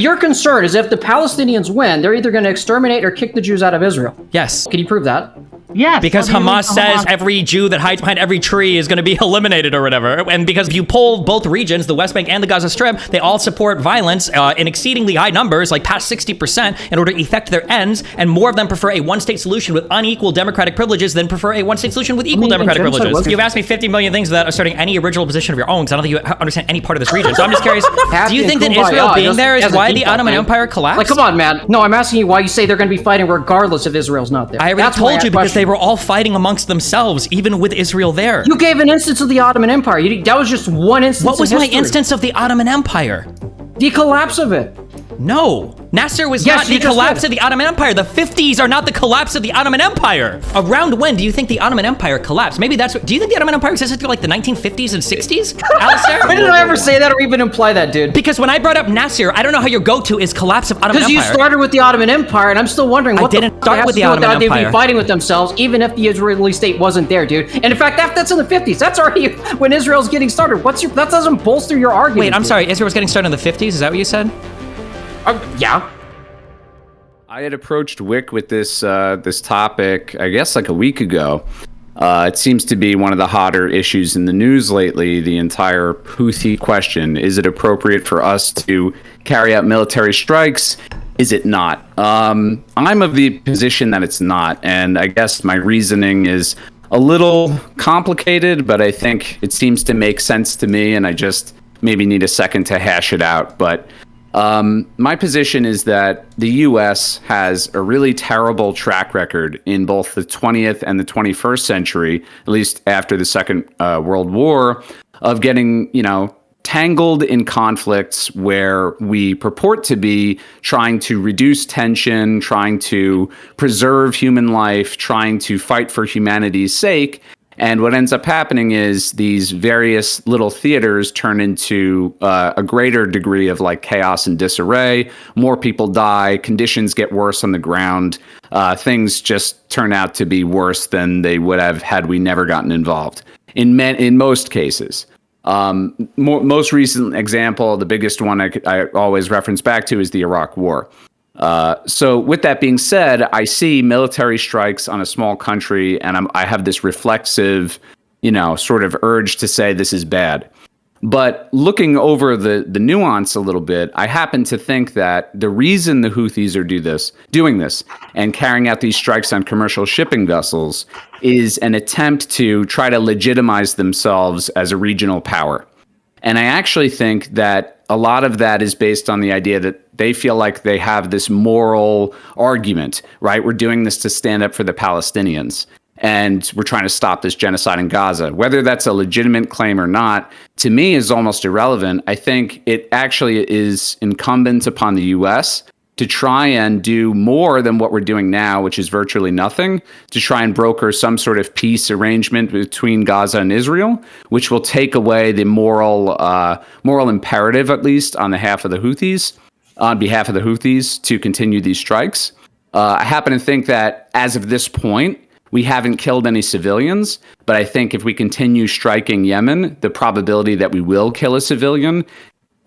Your concern is if the Palestinians win, they're either going to exterminate or kick the Jews out of Israel. Yes. Can you prove that? Yes. Because Hamas says every Jew that hides behind every tree is going to be eliminated or whatever. And because if you poll both regions, the West Bank and the Gaza Strip, they all support violence in exceedingly high numbers, like past 60%, in order to effect their ends. And more of them prefer a one-state solution with unequal democratic privileges than prefer a one-state solution with equal democratic privileges. You've asked me 50 million things without asserting any original position of your own, because I don't think you understand any part of this region. So I'm just curious, do you think that Israel being there is why the Ottoman Empire collapsed? Like, come on, man. No, I'm asking you why you say they're going to be fighting regardless if Israel's not there. I already told you, because they were all fighting amongst themselves, even with Israel there. You gave an instance of the Ottoman Empire. That was just one instance. What was my instance of the Ottoman Empire? The collapse of it. No. Nasser was not the collapse of the Ottoman Empire. The 50s are not the collapse of the Ottoman Empire. Around when do you think the Ottoman Empire collapsed? Maybe that's what... Do you think the Ottoman Empire existed through like the 1950s and 60s? Alistair? When did I ever say that or even imply that, dude? Because when I brought up Nasser, I don't know how your go-to is collapse of Ottoman Empire. Because you started with the Ottoman Empire, and I'm still wondering what I didn't start with the Ottoman Empire. They'd be fighting with themselves, even if the Israeli state wasn't there, dude. And in fact, that's in the 50s. That's already when Israel's getting started. That doesn't bolster your argument. Wait, I'm sorry. Israel was getting started in the 50s? Is that what you said? Yeah. I had approached Wick with this this topic, I guess, like a week ago. It seems to be one of the hotter issues in the news lately, the entire Houthi question. Is it appropriate for us to carry out military strikes? Is it not? I'm of the position that it's not, and I guess my reasoning is a little complicated, but I think it seems to make sense to me, and I just maybe need a second to hash it out. But my position is that the U.S. has a really terrible track record in both the 20th and the 21st century, at least after the Second World War, of getting, tangled in conflicts where we purport to be trying to reduce tension, trying to preserve human life, trying to fight for humanity's sake. And what ends up happening is these various little theaters turn into a greater degree of like chaos and disarray. More people die. Conditions get worse on the ground. Things just turn out to be worse than they would have had we never gotten involved. In most cases. Most recent example, the biggest one I always reference back to is the Iraq War. So with that being said, I see military strikes on a small country, and I have this reflexive, sort of urge to say this is bad. But looking over the nuance a little bit, I happen to think that the reason the Houthis are doing this and carrying out these strikes on commercial shipping vessels is an attempt to try to legitimize themselves as a regional power. And I actually think that a lot of that is based on the idea that they feel like they have this moral argument, right? We're doing this to stand up for the Palestinians, and we're trying to stop this genocide in Gaza. Whether that's a legitimate claim or not, to me, is almost irrelevant. I think it actually is incumbent upon the U.S. to try and do more than what we're doing now, which is virtually nothing, to try and broker some sort of peace arrangement between Gaza and Israel, which will take away the moral imperative, at least on behalf of the Houthis, to continue these strikes. I happen to think that as of this point, we haven't killed any civilians, but I think if we continue striking Yemen, the probability that we will kill a civilian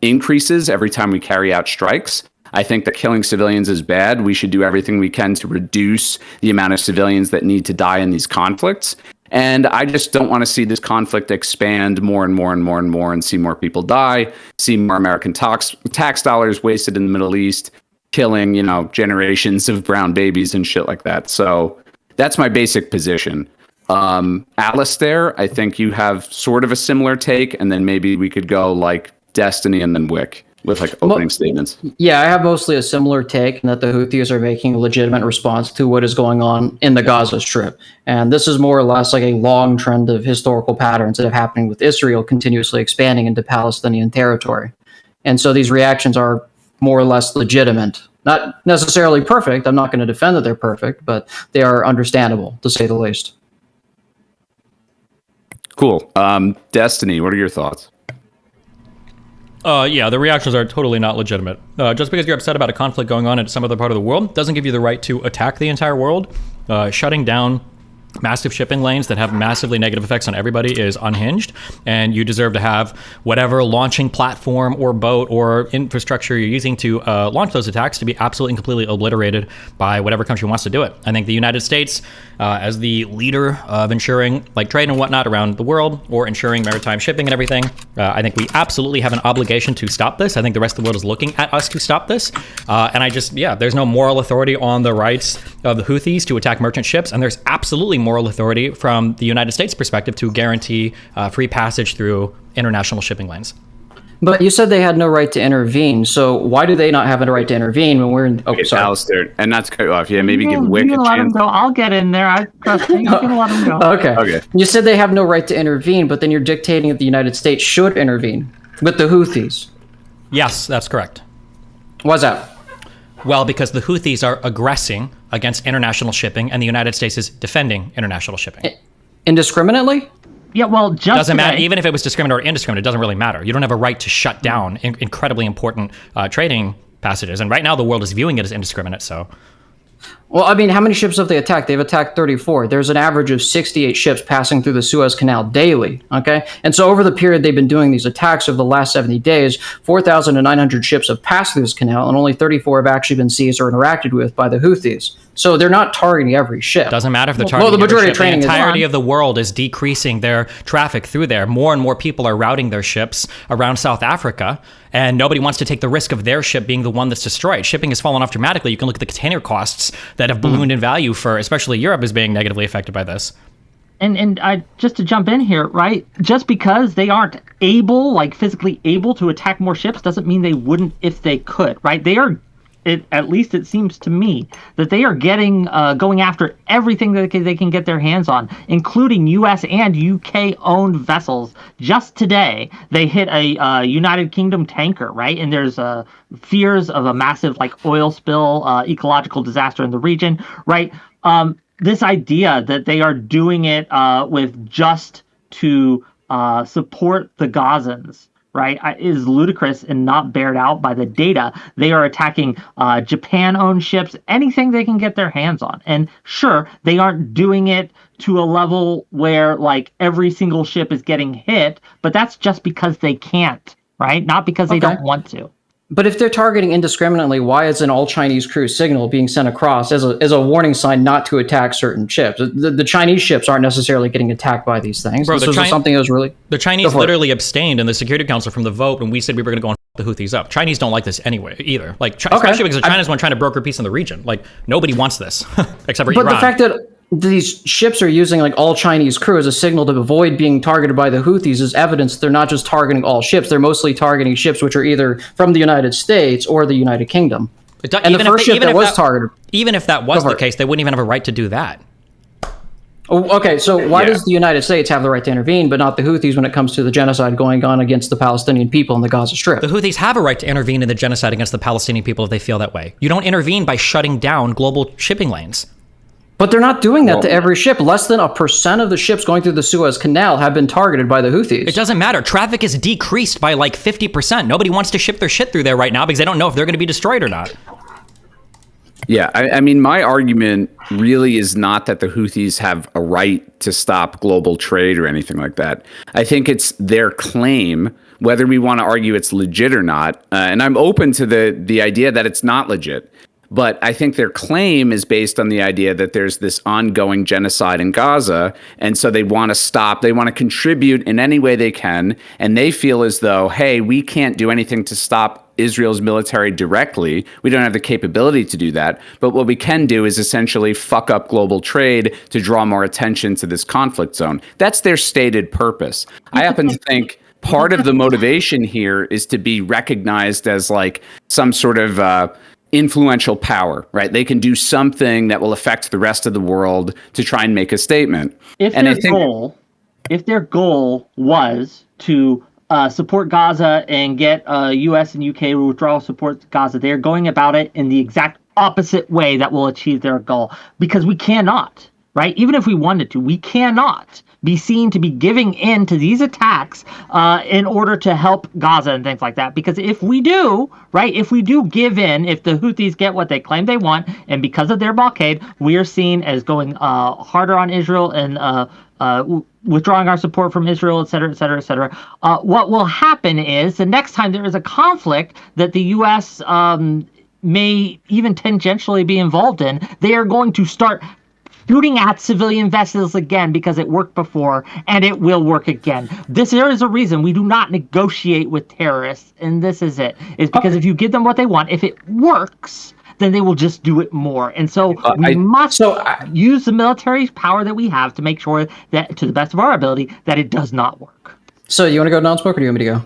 increases every time we carry out strikes. I think that killing civilians is bad. We should do everything we can to reduce the amount of civilians that need to die in these conflicts. And I just don't want to see this conflict expand more and more and more and more and see more people die, see more American tax dollars wasted in the Middle East, killing, generations of brown babies and shit like that. So that's my basic position. Alistair, I think you have sort of a similar take, and then maybe we could go like Destiny and then Wick with like opening statements. Yeah, I have mostly a similar take in that the Houthis are making a legitimate response to what is going on in the Gaza Strip. And this is more or less like a long trend of historical patterns that are happening with Israel continuously expanding into Palestinian territory. And so these reactions are more or less legitimate. Not necessarily perfect. I'm not going to defend that they're perfect, but they are understandable, to say the least. Cool. Destiny, what are your thoughts? Yeah, the reactions are totally not legitimate. Just because you're upset about a conflict going on in some other part of the world doesn't give you the right to attack the entire world. Shutting down massive shipping lanes that have massively negative effects on everybody is unhinged, and you deserve to have whatever launching platform or boat or infrastructure you're using to launch those attacks to be absolutely and completely obliterated by whatever country wants to do it. I think the United States, as the leader of ensuring like trade and whatnot around the world, or ensuring maritime shipping and everything, I think we absolutely have an obligation to stop this. I think the rest of the world is looking at us to stop this. And there's no moral authority on the rights of the Houthis to attack merchant ships, and there's absolutely moral authority from the United States perspective to guarantee free passage through international shipping lanes. But you said they had no right to intervene, so why do they not have a right to intervene when we're in... Oh, okay, sorry. Alistair, and not to cut you off, maybe give Wick a chance. Let him go. I'll get in there. I trust me. You can let him go. Okay. You said they have no right to intervene, but then you're dictating that the United States should intervene with the Houthis. Yes, that's correct. Why's that? Well, because the Houthis are aggressing against international shipping, and the United States is defending international shipping. Indiscriminately? Yeah, well, just doesn't matter. Even if it was discriminatory or indiscriminate, it doesn't really matter. You don't have a right to shut down incredibly important trading passages. And right now, the world is viewing it as indiscriminate. So, well, I mean, how many ships have they attacked? They've attacked 34. There's an average of 68 ships passing through the Suez Canal daily. Okay, and so over the period they've been doing these attacks over the last 70 days, 4,900 ships have passed through this canal, and only 34 have actually been seized or interacted with by the Houthis. So they're not targeting every ship. Doesn't matter if they're targeting the majority of training the entirety of the world is decreasing their traffic through there. More and more people are routing their ships around South Africa, and nobody wants to take the risk of their ship being the one that's destroyed. Shipping has fallen off dramatically. You can look at the container costs that have ballooned in value for, especially Europe, is being negatively affected by this. And I just to jump in here, right? Just because they aren't able, like physically able to attack more ships, doesn't mean they wouldn't if they could, right? They are. At least it seems to me that they are going after everything that they can get their hands on, including U.S. and UK-owned vessels. Just today, they hit a United Kingdom tanker, right? And there's fears of a massive oil spill, ecological disaster in the region, right? This idea that they are doing it with just to support the Gazans, right, is ludicrous and not bared out by the data. They are attacking Japan-owned ships, anything they can get their hands on. And sure, they aren't doing it to a level where every single ship is getting hit, but that's just because they can't, right? Not because they don't want to. But if they're targeting indiscriminately, why is an all-Chinese crew signal being sent across as a warning sign not to attack certain ships? The Chinese ships aren't necessarily getting attaect by these things. Bro, this was something that was really... The Chinese literally abstained in the Security Council from the vote when we said we were going to go and the Houthis up. Chinese don't like this anyway, either. Especially because China's one trying to broker peace in the region. Nobody wants this, except for Iran. But the fact that these ships are using all Chinese crew as a signal to avoid being targeted by the Houthis is evidence they're not just targeting all ships. They're mostly targeting ships which are either from the United States or the United Kingdom. And the first ship that was targeted... Even if that was the case, they wouldn't even have a right to do that. Oh, okay, so why does the United States have the right to intervene, but not the Houthis when it comes to the genocide going on against the Palestinian people in the Gaza Strip? The Houthis have a right to intervene in the genocide against the Palestinian people if they feel that way. You don't intervene by shutting down global shipping lanes. But they're not doing that to every ship. Less than 1% of the ships going through the Suez Canal have been targeted by the Houthis. It doesn't matter. Traffic is decreased by 50%. Nobody wants to ship their shit through there right now because they don't know if they're going to be destroyed or not. Yeah, I mean, my argument really is not that the Houthis have a right to stop global trade or anything like that. I think it's their claim, whether we want to argue it's legit or not. And I'm open to the idea that it's not legit. But I think their claim is based on the idea that there's this ongoing genocide in Gaza. And so they want to stop. They want to contribute in any way they can. And they feel as though, hey, we can't do anything to stop Israel's military directly. We don't have the capability to do that. But what we can do is essentially fuck up global trade to draw more attention to this conflict zone. That's their stated purpose. I happen to think part of the motivation here is to be recognized as some sort of influential power, right? They can do something that will affect the rest of the world to try and make a statement. If their goal was to support Gaza and get U.S. and UK withdrawal support to Gaza, they're going about it in the exact opposite way that will achieve their goal. Because we cannot right? Even if we wanted to, we cannot be seen to be giving in to these attacks in order to help Gaza and things like that. Because if we do, right, if we do give in, if the Houthis get what they claim they want, and because of their blockade, we are seen as going harder on Israel and withdrawing our support from Israel, et cetera, et cetera, et cetera. What will happen is the next time there is a conflict that the U.S. May even tangentially be involved in, they are going to start shooting at civilian vessels again because it worked before and it will work again. There is a reason we do not negotiate with terrorists, and this is it. It's because if you give them what they want, if it works, then they will just do it more. And so we must use the military power that we have to make sure that, to the best of our ability, that it does not work. So you want to go Nonsmoker, or do you want me to go?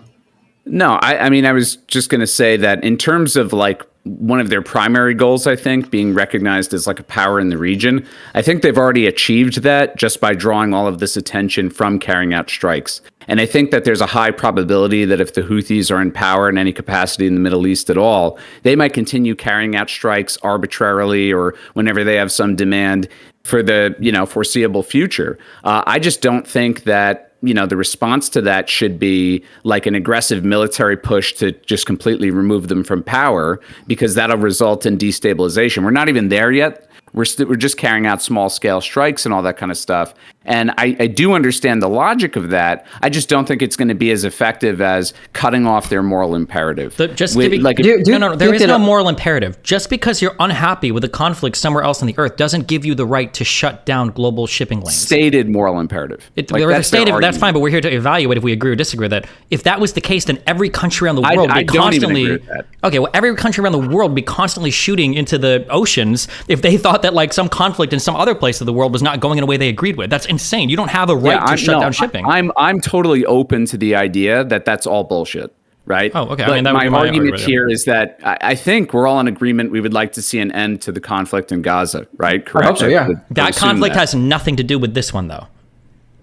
No, I mean, I was just going to say that in terms of like one of their primary goals, I think, being recognized as like a power in the region, I think they've already achieved that just by drawing all of this attention from carrying out strikes. And I think that there's a high probability that if the Houthis are in power in any capacity in the Middle East at all, they might continue carrying out strikes arbitrarily or whenever they have some demand for the, foreseeable future. I just don't think that the response to that should be like an aggressive military push to just completely remove them from power, because that'll result in destabilization. We're not even there yet. We're just carrying out small scale strikes and all that kind of stuff. And I do understand the logic of that. I just don't think it's going to be as effective as cutting off their moral imperative. There is no moral imperative. Just because you're unhappy with a conflict somewhere else on the earth doesn't give you the right to shut down global shipping lanes. Stated moral imperative. That's fine, but we're here to evaluate if we agree or disagree with that. If that was the case, then every country around the world would constantly. Even agree with that. Okay, well, every country around the world would be constantly shooting into the oceans if they thought that like some conflict in some other place of the world was not going in a way they agreed with. That's insane. You don't have a right to shut down shipping. I'm totally open to the idea that that's all bullshit, right? Oh, okay. But my argument here is that I think we're all in agreement. We would like to see an end to the conflict in Gaza, right? Correct. I hope so, yeah. That conflict has nothing to do with this one, though.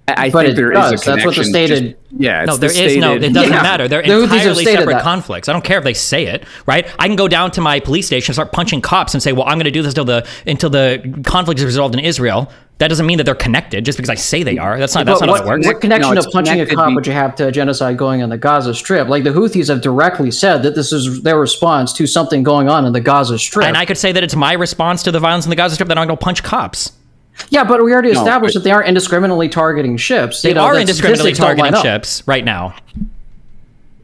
I think there is a connection. That's what the stated. No, there is no. It doesn't matter. They're entirely separate conflicts. I don't care if they say it, right? I can go down to my police station and start punching cops and say, "Well, I'm going to do this until the conflict is resolved in Israel." That doesn't mean that they're connected just because I say they are. That's not how it works. What connection of punching a cop would you have to a genocide going on the Gaza Strip? Like the Houthis have directly said that this is their response to something going on in the Gaza Strip. And I could say that it's my response to the violence in the Gaza Strip that I'm going to punch cops. Yeah, but we already established that they aren't indiscriminately targeting ships. They are indiscriminately targeting ships right now.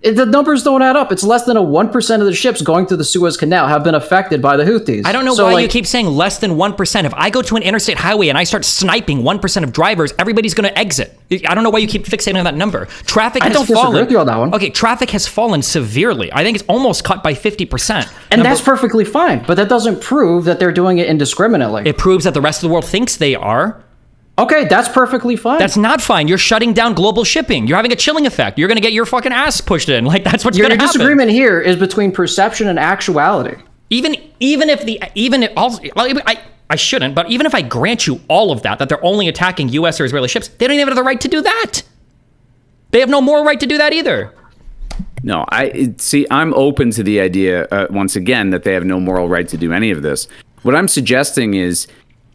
The numbers don't add up. It's less than 1% of the ships going through the Suez Canal have been affected by the Houthis. I don't know why you keep saying less than 1%. If I go to an interstate highway and I start sniping 1% of drivers, everybody's going to exit. I don't know why you keep fixating on that number. Traffic has fallen. I don't disagree with you on that one. Okay, traffic has fallen severely. I think it's almost cut by 50%. And that's perfectly fine, but that doesn't prove that they're doing it indiscriminately. It proves that the rest of the world thinks they are. Okay, that's perfectly fine. That's not fine. You're shutting down global shipping. You're having a chilling effect. You're going to get your fucking ass pushed in. Like, that's what's going to happen. Your disagreement here is between perception and actuality. I shouldn't, but even if I grant you all of that they're only attacking U.S. or Israeli ships, they don't even have the right to do that. They have no moral right to do that either. No, I'm open to the idea, once again, that they have no moral right to do any of this. What I'm suggesting is,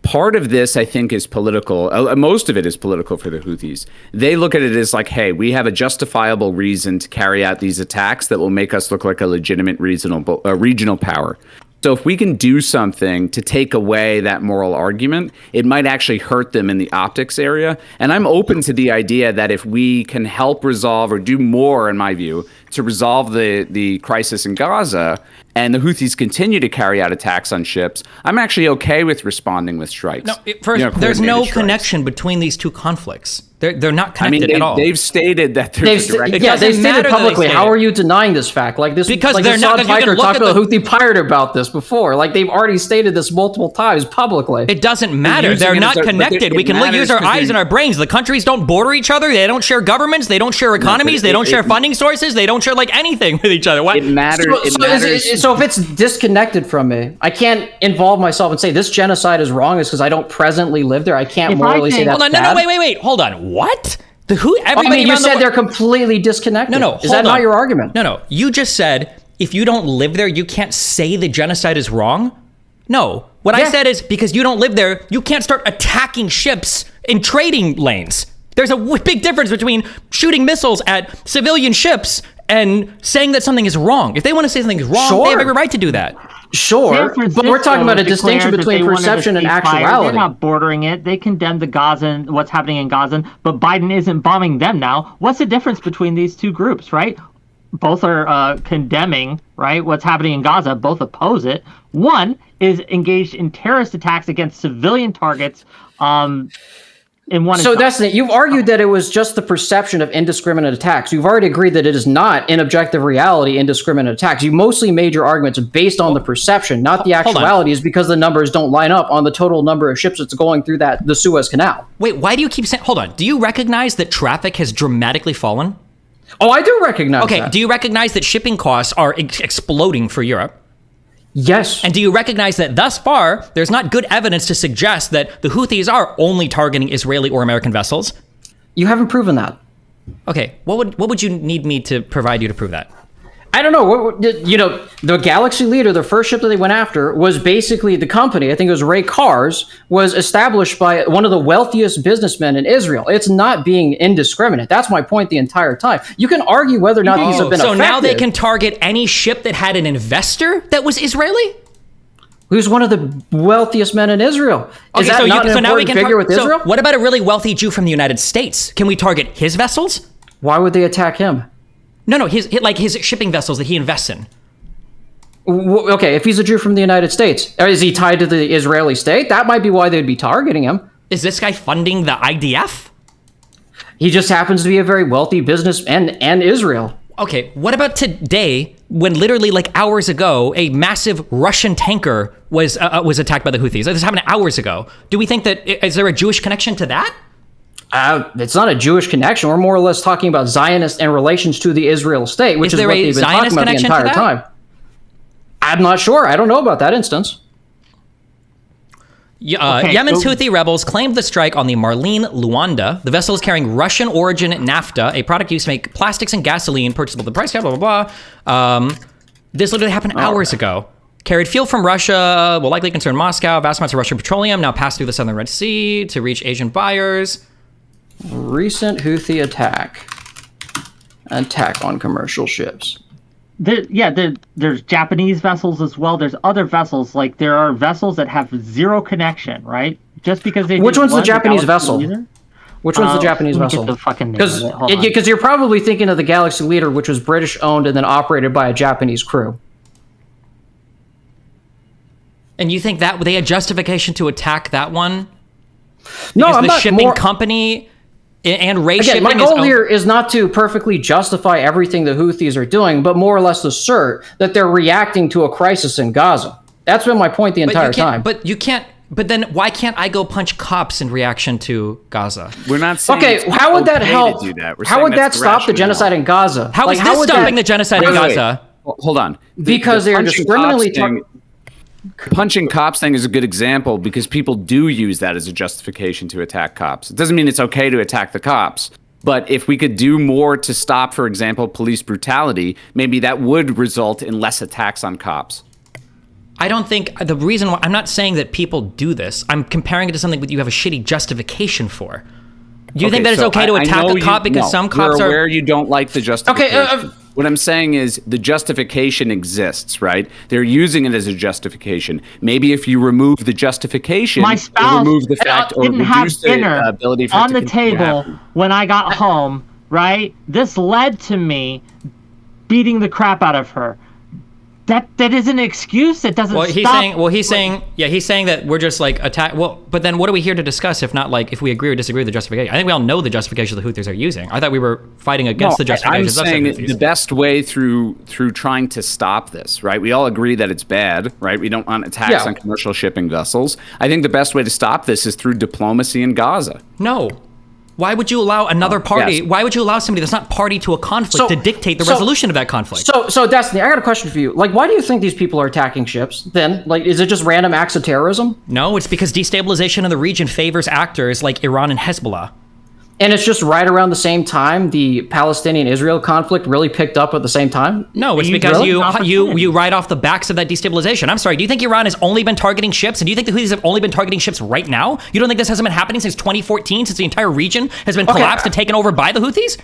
part of this, I think, is political. Most of it is political for the Houthis. They look at it as like, hey, we have a justifiable reason to carry out these attacks that will make us look like a legitimate regional power. So if we can do something to take away that moral argument, it might actually hurt them in the optics area. And I'm open to the idea that if we can help resolve or do more, in my view, to resolve the crisis in Gaza, and the Houthis continue to carry out attacks on ships, I'm actually okay with responding with strikes. No, there's no connection between these two conflicts. They're not connected at all. They've stated that there's a direct. They've stated publicly. How are you denying this fact? Like this, because they're not. Tiger talked to a Houthi pirate about this before. Like they've already stated this multiple times publicly. It doesn't matter. They're not connected. We can use our eyes and our brains. The countries don't border each other. They don't share governments. They don't share economies. They don't share funding sources. They don't share like anything with each other. What? It matters. So if it's disconnected from me, I can't involve myself and say this genocide is wrong. Is because I don't presently live there. I can't morally say that's bad. Wait. Hold on. What? You said they're completely disconnected. No. Is that not your argument? No. You just said if you don't live there, you can't say the genocide is wrong. No. What I said is because you don't live there, you can't start attacking ships in trading lanes. There's a big difference between shooting missiles at civilian ships and saying that something is wrong. If they want to say something is wrong, they have every right to do that. Sure, but we're talking about a distinction between perception and actuality. They're not bordering it. They condemn the Gaza and what's happening in Gaza, but Biden isn't bombing them now. What's the difference between these two groups, right? Both are condemning, right, what's happening in Gaza. Both oppose it. One is engaged in terrorist attacks against civilian targets. So that's it. You've argued that it was just the perception of indiscriminate attacks. You've already agreed that it is not, in objective reality, indiscriminate attacks. You mostly made your arguments based on the perception, not the actuality, is because the numbers don't line up on the total number of ships that's going through the Suez Canal. Wait, why do you keep saying... Hold on. Do you recognize that traffic has dramatically fallen? Oh, I do recognize that. Okay, do you recognize that shipping costs are exploding for Europe? Yes. And do you recognize that thus far, there's not good evidence to suggest that the Houthis are only targeting Israeli or American vessels? You haven't proven that. Okay, what would you need me to provide you to prove that? I don't know. The Galaxy Leader, the first ship that they went after, was basically the company, I think it was Ray Cars, was established by one of the wealthiest businessmen in Israel. It's not being indiscriminate. That's my point the entire time. You can argue whether or not these have been effective. So now they can target any ship that had an investor that was Israeli? Who's one of the wealthiest men in Israel? Is that not an important figure with Israel? What about a really wealthy Jew from the United States? Can we target his vessels? Why would they attack him? No, his shipping vessels that he invests in. Okay, if he's a Jew from the United States, is he tied to the Israeli state? That might be why they'd be targeting him. Is this guy funding the IDF? He just happens to be a very wealthy businessman and Israel. Okay, what about today, when literally hours ago, a massive Russian tanker was attacked by the Houthis? This happened hours ago. Do we think is there a Jewish connection to that? It's not a Jewish connection. We're more or less talking about Zionists and relations to the Israel state, which is what they've been talking about the entire time. I'm not sure. I don't know about that instance. Yemen's Houthi rebels claimed the strike on the Marlene Luanda. The vessel is carrying Russian origin naphtha, a product used to make plastics and gasoline, purchasable at the price cap, blah, blah, blah. This literally happened hours ago. Carried fuel from Russia, will likely concern Moscow. Vast amounts of Russian petroleum now pass through the southern Red Sea to reach Asian buyers. Recent Houthi attack on commercial ships. There's Japanese vessels as well. There's other vessels. There are vessels that have zero connection, right? Just because they. Which one's the Japanese vessel? Which one's the Japanese vessel? Because you're probably thinking of the Galaxy Leader, which was British owned and then operated by a Japanese crew. And you think that they had justification to attack that one? No, I'm not. Shipping company and Ray shipping. My goal here is not to perfectly justify everything the Houthis are doing, but more or less assert that they're reacting to a crisis in Gaza. That's been my point the entire time. But you can't. But then why can't I go punch cops in reaction to Gaza? We're not saying how would that help? How would that stop the genocide in Gaza? How is this stopping the genocide in Gaza? Hold on. Because they are discriminately punching cops thing is a good example because people do use that as a justification to attack cops. It doesn't mean it's okay to attack the cops. But if we could do more to stop, for example, police brutality, maybe that would result in less attacks on cops. I don't think the reason why I'm not saying that people do this. I'm comparing it to something that you have a shitty justification for. Do you think that it's okay to attack a cop because some cops are aware you don't like the justification? What I'm saying is the justification exists, right? They're using it as a justification. Maybe if you remove the justification, my spouse remove the fact or didn't have reduce dinner the ability for on the table when I got home, right? This led to me beating the crap out of her. That isn't an excuse. It doesn't stop. He's saying that we're just attack. Well, but then what are we here to discuss if not if we agree or disagree with the justification? I think we all know the justification the Houthis are using. I thought we were fighting against the justification. I'm saying the best way through trying to stop this, right? We all agree that it's bad, right? We don't want attacks on commercial shipping vessels. I think the best way to stop this is through diplomacy in Gaza. No. Why would you allow another party? Yes. Why would you allow somebody that's not party to a conflict to dictate the resolution of that conflict? So Destiny, I got a question for you. Why do you think these people are attacking ships then? Is it just random acts of terrorism? No, it's because destabilization in the region favors actors like Iran and Hezbollah. And it's just right around the same time the Palestinian-Israel conflict really picked up at the same time? No, it's because you ride off the backs of that destabilization. I'm sorry, do you think Iran has only been targeting ships? And do you think the Houthis have only been targeting ships right now? You don't think this hasn't been happening since 2014, since the entire region has been collapsed and taken over by the Houthis?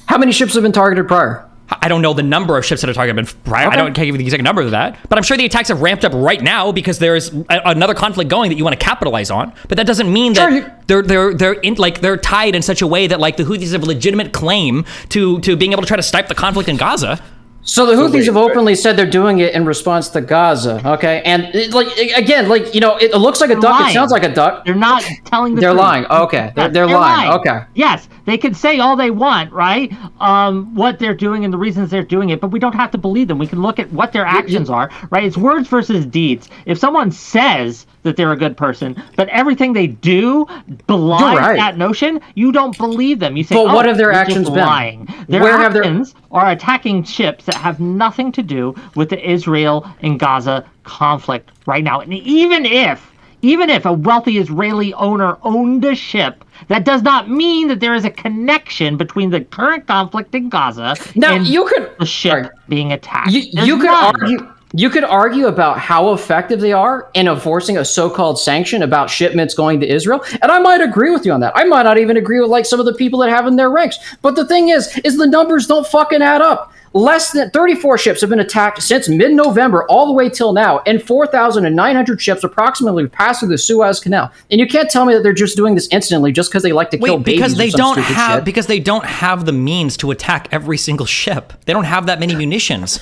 How many ships have been targeted prior? I don't know the number of ships that are targeted prior. I can't give you the exact number of that. But I'm sure the attacks have ramped up right now because there's another conflict going that you want to capitalize on. But that doesn't mean that they're tied in such a way that like the Houthis have a legitimate claim to being able to try to stifle the conflict in Gaza. So the Houthis have openly said they're doing it in response to Gaza, okay? And it looks like a duck. Lying. It sounds like a duck. They're not telling the truth. They're lying. Okay, they're lying. Okay. Yes, they can say all they want, right? What they're doing and the reasons they're doing it, but we don't have to believe them. We can look at what their actions are, right? It's words versus deeds. If someone says that they're a good person, but everything they do belies that notion, you don't believe them. You say, but what have their actions been? Lying. Their actions are attacking ships that have nothing to do with the Israel and Gaza conflict right now. And even if a wealthy Israeli owner owned a ship, that does not mean that there is a connection between the current conflict in Gaza and the ship being attacked. You could argue about how effective they are in enforcing a so-called sanction about shipments going to Israel, and I might agree with you on that. I might not even agree with like some of the people that have in their ranks. But the thing is the numbers don't fucking add up. Less than 34 ships have been attacked since mid-November all the way till now, and 4,900 ships approximately pass through the Suez Canal. And you can't tell me that they're just doing this instantly just because they like to kill babies because they don't have the means to attack every single ship. They don't have that many munitions.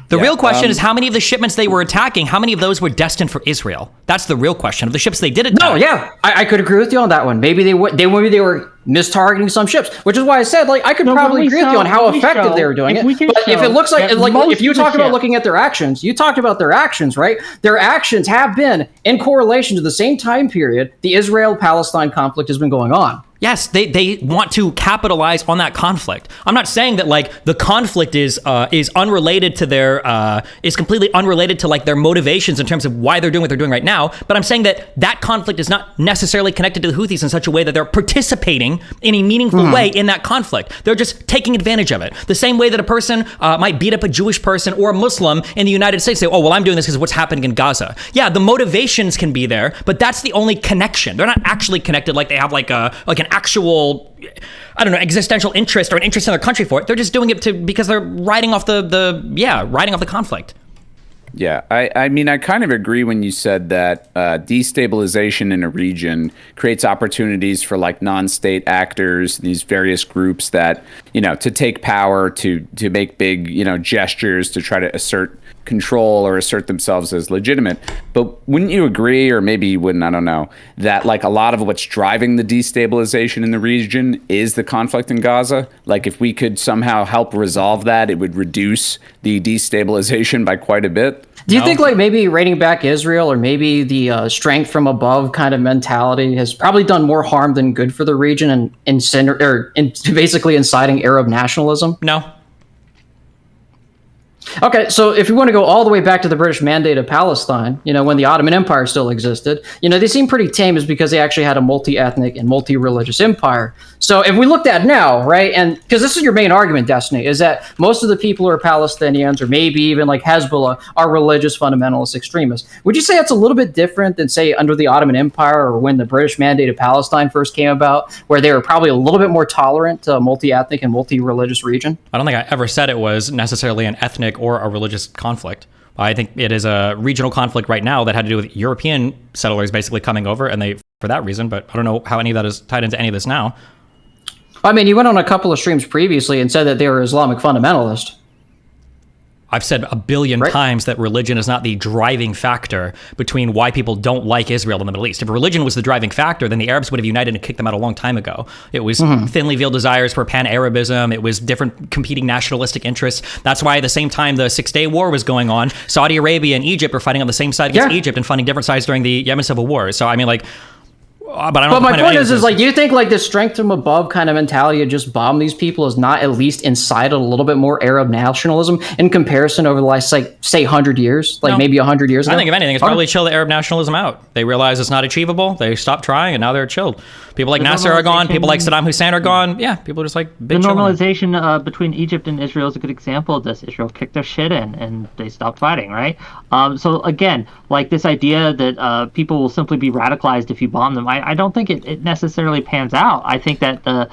The real question is how many of the shipments they were attacking, how many of those were destined for Israel? That's the real question. Of the ships they did attack. No, yeah, I could agree with you on that one. Maybe they were mistargeting some ships, which is why I said I could probably agree with you on how effective they were doing it. But if it looks like if you talk about looking at their actions, you talked about their actions, right? Their actions have been in correlation to the same time period the Israel-Palestine conflict has been going on. Yes, they want to capitalize on that conflict. I'm not saying that the conflict is unrelated to their is completely unrelated to their motivations in terms of why they're doing what they're doing right now. But I'm saying that conflict is not necessarily connected to the Houthis in such a way that they're participating in a meaningful way in that conflict. They're just taking advantage of it. The same way that a person might beat up a Jewish person or a Muslim in the United States. Say, oh well, I'm doing this because of what's happening in Gaza. Yeah, the motivations can be there, but that's the only connection. They're not actually connected like they have an actual, I don't know, existential interest or an interest in their country for it. They're just doing it because they're riding off the conflict. Yeah, I mean, I kind of agree when you said that destabilization in a region creates opportunities for non-state actors, these various groups that, to take power, to make big, gestures to try to assert control or assert themselves as legitimate. But wouldn't you agree, or maybe you wouldn't, I don't know, that a lot of what's driving the destabilization in the region is the conflict in Gaza? If we could somehow help resolve that, it would reduce the destabilization by quite a bit? Do you think maybe reining back Israel or maybe the strength from above kind of mentality has probably done more harm than good for the region and basically inciting Arab nationalism? No. Okay, so if you want to go all the way back to the British Mandate of Palestine, when the Ottoman Empire still existed, they seem pretty tame is because they actually had a multi-ethnic and multi-religious empire. So if we looked at now, right, and because this is your main argument, Destiny, is that most of the people who are Palestinians or maybe even Hezbollah are religious fundamentalist extremists. Would you say that's a little bit different than, say, under the Ottoman Empire or when the British Mandate of Palestine first came about, where they were probably a little bit more tolerant to a multi-ethnic and multi-religious region? I don't think I ever said it was necessarily an ethnic or a religious conflict. I think it is a regional conflict right now that had to do with European settlers basically coming over, and for that reason, but I don't know how any of that is tied into any of this now. I mean, you went on a couple of streams previously and said that they were Islamic fundamentalist. I've said a billion times that religion is not the driving factor between why people don't like Israel in the Middle East. If religion was the driving factor, then the Arabs would have united and kicked them out a long time ago. It was thinly veiled desires for pan-Arabism. It was different competing nationalistic interests. That's why at the same time the Six-Day War was going on, Saudi Arabia and Egypt were fighting on the same side against Egypt and fighting different sides during the Yemen Civil War. So, I mean, But I don't. But know my the point of is like, do you think like the strength from above kind of mentality of just bomb these people is not at least incited a little bit more Arab nationalism in comparison over the last, like, say 100 years, like No. maybe 100 years ago? I think if anything, it's probably chill the Arab nationalism out. They realize it's not achievable. They stopped trying, and now they're chilled. People like The Nasser are gone. People like normalization- Saddam Hussein are gone. Yeah, people are just like The big chilling. normalization between Egypt and Israel is a good example of this. Israel kicked their shit in, and they stopped fighting, right? So again, like this idea that people will simply be radicalized if you bomb them, I don't think it necessarily pans out. I think that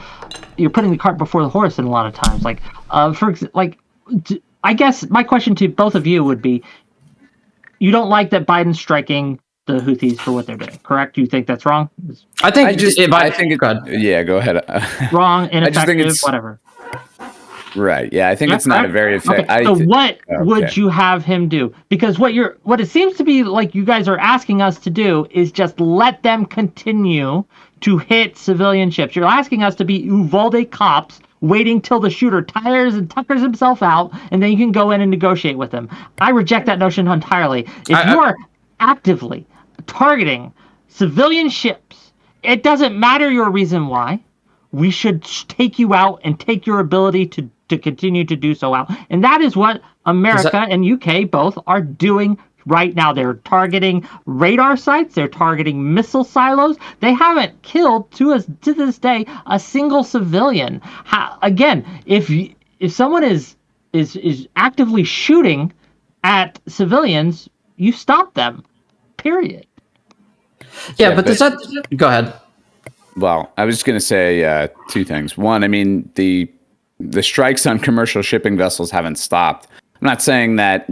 you're putting the cart before the horse in a lot of times. Like, I guess my question to both of you would be, you don't like that Biden's striking the Houthis for what they're doing, correct? You think that's wrong? I think I think it. Yeah, go ahead. Wrong, I just think ineffective, it's whatever. right. Yeah, I think it's not a very effective. Okay, so what would you have him do? Because what it seems to be like you guys are asking us to do is just let them continue to hit civilian ships. You're asking us to be Uvalde cops waiting till the shooter tires and tuckers himself out, and then you can go in and negotiate with him. I reject that notion entirely. If you are actively targeting civilian ships, it doesn't matter your reason why. We should take you out and take your ability to continue to do so out. And that is what America and UK both are doing right now. They're targeting radar sites. They're targeting missile silos. They haven't killed, to this day, a single civilian. Again, if someone is actively shooting at civilians, you stop them. Period. Yeah, but does that... Go ahead. Well, I was just going to say two things. One, I mean, the strikes on commercial shipping vessels haven't stopped. I'm not saying that,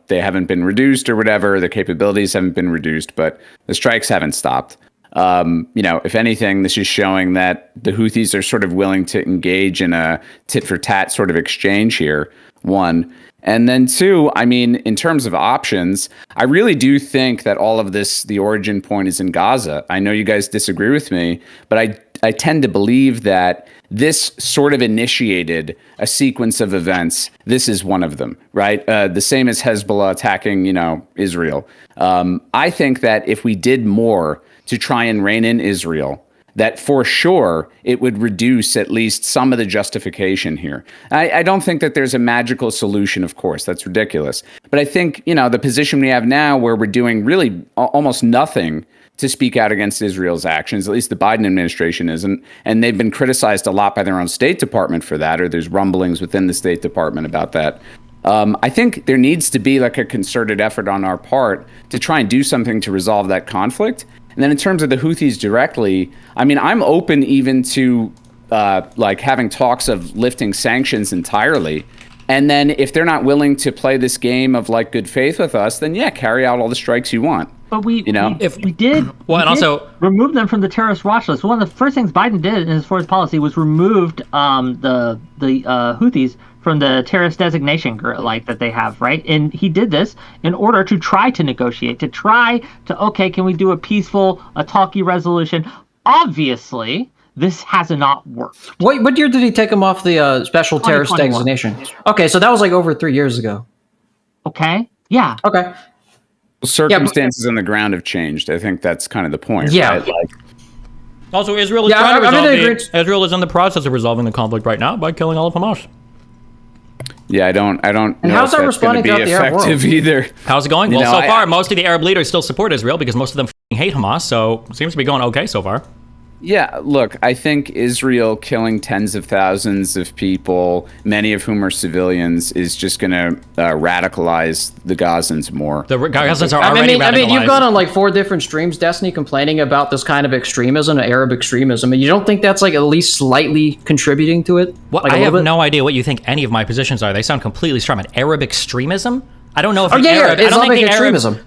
they haven't been reduced or whatever, their capabilities haven't been reduced, but the strikes haven't stopped. If anything, this is showing that the Houthis are sort of willing to engage in a tit for tat sort of exchange here, one. And then two, I mean, in terms of options, I really do think that all of this, the origin point is in Gaza. I know you guys disagree with me, but I tend to believe that this sort of initiated a sequence of events. This is one of them, right? The same as Hezbollah attacking, Israel. I think that if we did more to try and rein in Israel, that for sure it would reduce at least some of the justification here. I don't think that there's a magical solution, of course. That's ridiculous. But I think, the position we have now where we're doing really almost nothing to speak out against Israel's actions, at least the Biden administration isn't, and they've been criticized a lot by their own State Department for that, or there's rumblings within the State Department about that. I think there needs to be like a concerted effort on our part to try and do something to resolve that conflict. And then in terms of the Houthis directly, I mean, I'm open even to having talks of lifting sanctions entirely. And then if they're not willing to play this game of like good faith with us, then yeah, carry out all the strikes you want. But we did and also remove them from the terrorist watch list. One of the first things Biden did in his foreign policy was removed the Houthis from the terrorist designation that they have, right? And he did this in order to try to negotiate, can we do a talky resolution? Obviously, this has not worked. What year did he take him off the special terrorist designation? Okay, so that was like over 3 years ago. Okay, yeah. Okay. Circumstances on the ground have changed. I think that's kind of the point. Yeah. Right? Also, Israel is Israel is in the process of resolving the conflict right now by killing all of Hamas. Yeah, I don't And know how's if that that's going responding to be throughout the Arab effective world? either. How's it going? So far, most of the Arab leaders still support Israel because most of them hate Hamas, so it seems to be going okay so far. Yeah, look, I think Israel killing tens of thousands of people, many of whom are civilians, is just going to radicalize the Gazans more. The Gazans are already radicalized. I mean, you've gone on like 4 different streams, Destiny, complaining about this kind of extremism, Arab extremism, and you don't think that's like at least slightly contributing to it? I have no idea what you think any of my positions are. They sound completely strong. Arab extremism? I don't know if Islamic extremism.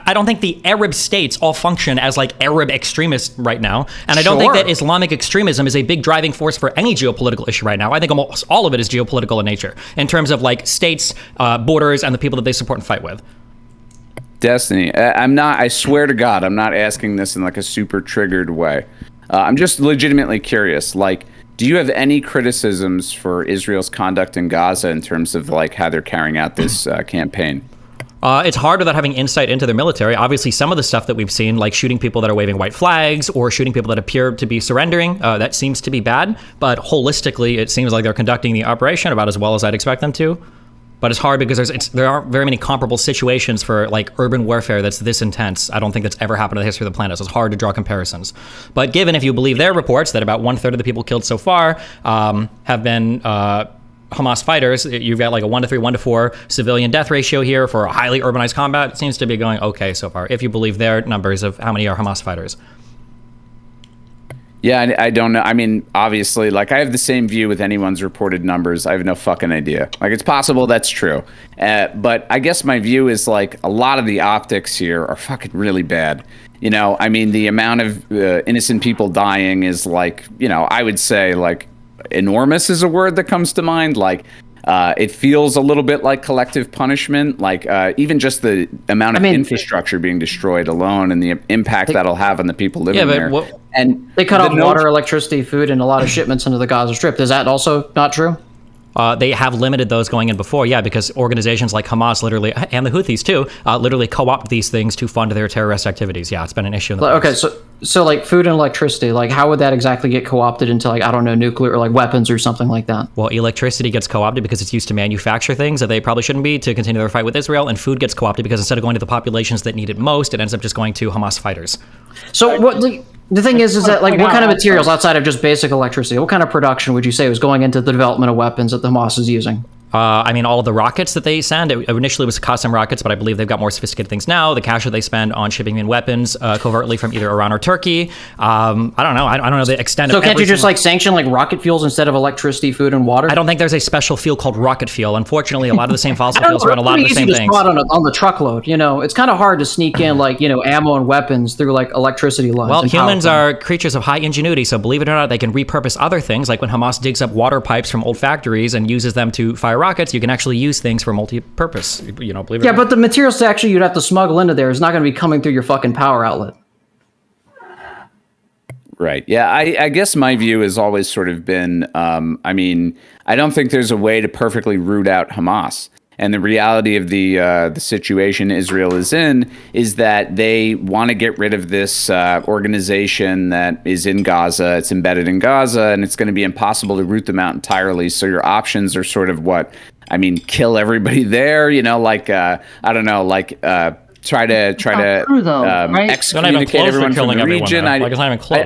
I don't think the Arab states all function as like Arab extremists right now, and I don't think that Islamic extremism is a big driving force for any geopolitical issue right now. I think almost all of it is geopolitical in nature, in terms of like states, borders, and the people that they support and fight with. Destiny, I swear to God, I'm not asking this in like a super triggered way. I'm just legitimately curious. Like, do you have any criticisms for Israel's conduct in Gaza in terms of like how they're carrying out this campaign? It's hard without having insight into their military. Obviously, some of the stuff that we've seen, like shooting people that are waving white flags or shooting people that appear to be surrendering, that seems to be bad. But holistically, it seems like they're conducting the operation about as well as I'd expect them to. But it's hard because there aren't very many comparable situations for like urban warfare that's this intense. I don't think that's ever happened in the history of the planet. So it's hard to draw comparisons. But given, if you believe their reports, that about 1/3 of the people killed so far have been Hamas fighters, you've got like a 1 to 3, 1 to 4 civilian death ratio here for a highly urbanized combat. It seems to be going okay so far, if you believe their numbers of how many are Hamas fighters. Yeah, I don't know. I mean, obviously, like, I have the same view with anyone's reported numbers. I have no fucking idea. Like, it's possible that's true. But I guess my view is, like, a lot of the optics here are fucking really bad. You know, I mean, the amount of innocent people dying is, like, you know, I would say, like, enormous is a word that comes to mind. Like, it feels a little bit like collective punishment, like even just the amount of infrastructure being destroyed alone and the impact that'll have on the people living there. And they cut off water, electricity, food, and a lot of shipments into the Gaza Strip. Is that also not true? They have limited those going in before, yeah, because organizations like Hamas literally, and the Houthis too, literally co-opt these things to fund their terrorist activities. Yeah, it's been an issue in the past. Okay, so like food and electricity, like how would that exactly get co-opted into, like, I don't know, nuclear or like weapons or something like that? Well, electricity gets co-opted because it's used to manufacture things that they probably shouldn't be to continue their fight with Israel, and food gets co-opted because instead of going to the populations that need it most, it ends up just going to Hamas fighters. So what the thing is that, like, what kind of materials outside of just basic electricity, what kind of production would you say was going into the development of weapons that the Hamas is using? I mean, all of the rockets that they send, it initially was custom rockets, but I believe they've got more sophisticated things now. The cash that they spend on shipping in weapons covertly from either Iran or Turkey. I don't know. I don't know the extent of. So can't you just like sanction like rocket fuels instead of electricity, food, and water? I don't think there's a special fuel called rocket fuel. Unfortunately, a lot of the same fossil fuels run a lot of the same things. On the truckload, you know, it's kind of hard to sneak in like, you know, ammo and weapons through like electricity lines. Well, humans are creatures of high ingenuity, so believe it or not, they can repurpose other things. Like when Hamas digs up water pipes from old factories and uses them to fire rockets, you can actually use things for multi-purpose, you know, believe it or not. Yeah, but the materials you'd have to smuggle into there is not going to be coming through your fucking power outlet. Right. Yeah, I guess my view has always sort of been, I mean, I don't think there's a way to perfectly root out Hamas. And the reality of the situation Israel is in is that they want to get rid of this organization that is in Gaza. It's embedded in Gaza, and it's going to be impossible to root them out entirely. So your options are sort of what, I mean, kill everybody there. You know, like I don't know, like try to excommunicate everyone from the region. I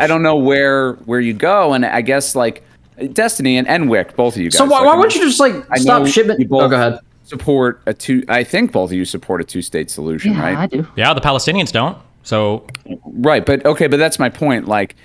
don't know where you go, and I guess like Destiny and Wick, both of you guys. So why wouldn't you just like stop shipment? Oh, go ahead. I think both of you support a two-state solution, yeah, right? I do. Yeah, the Palestinians don't. So right, but that's my point. Like,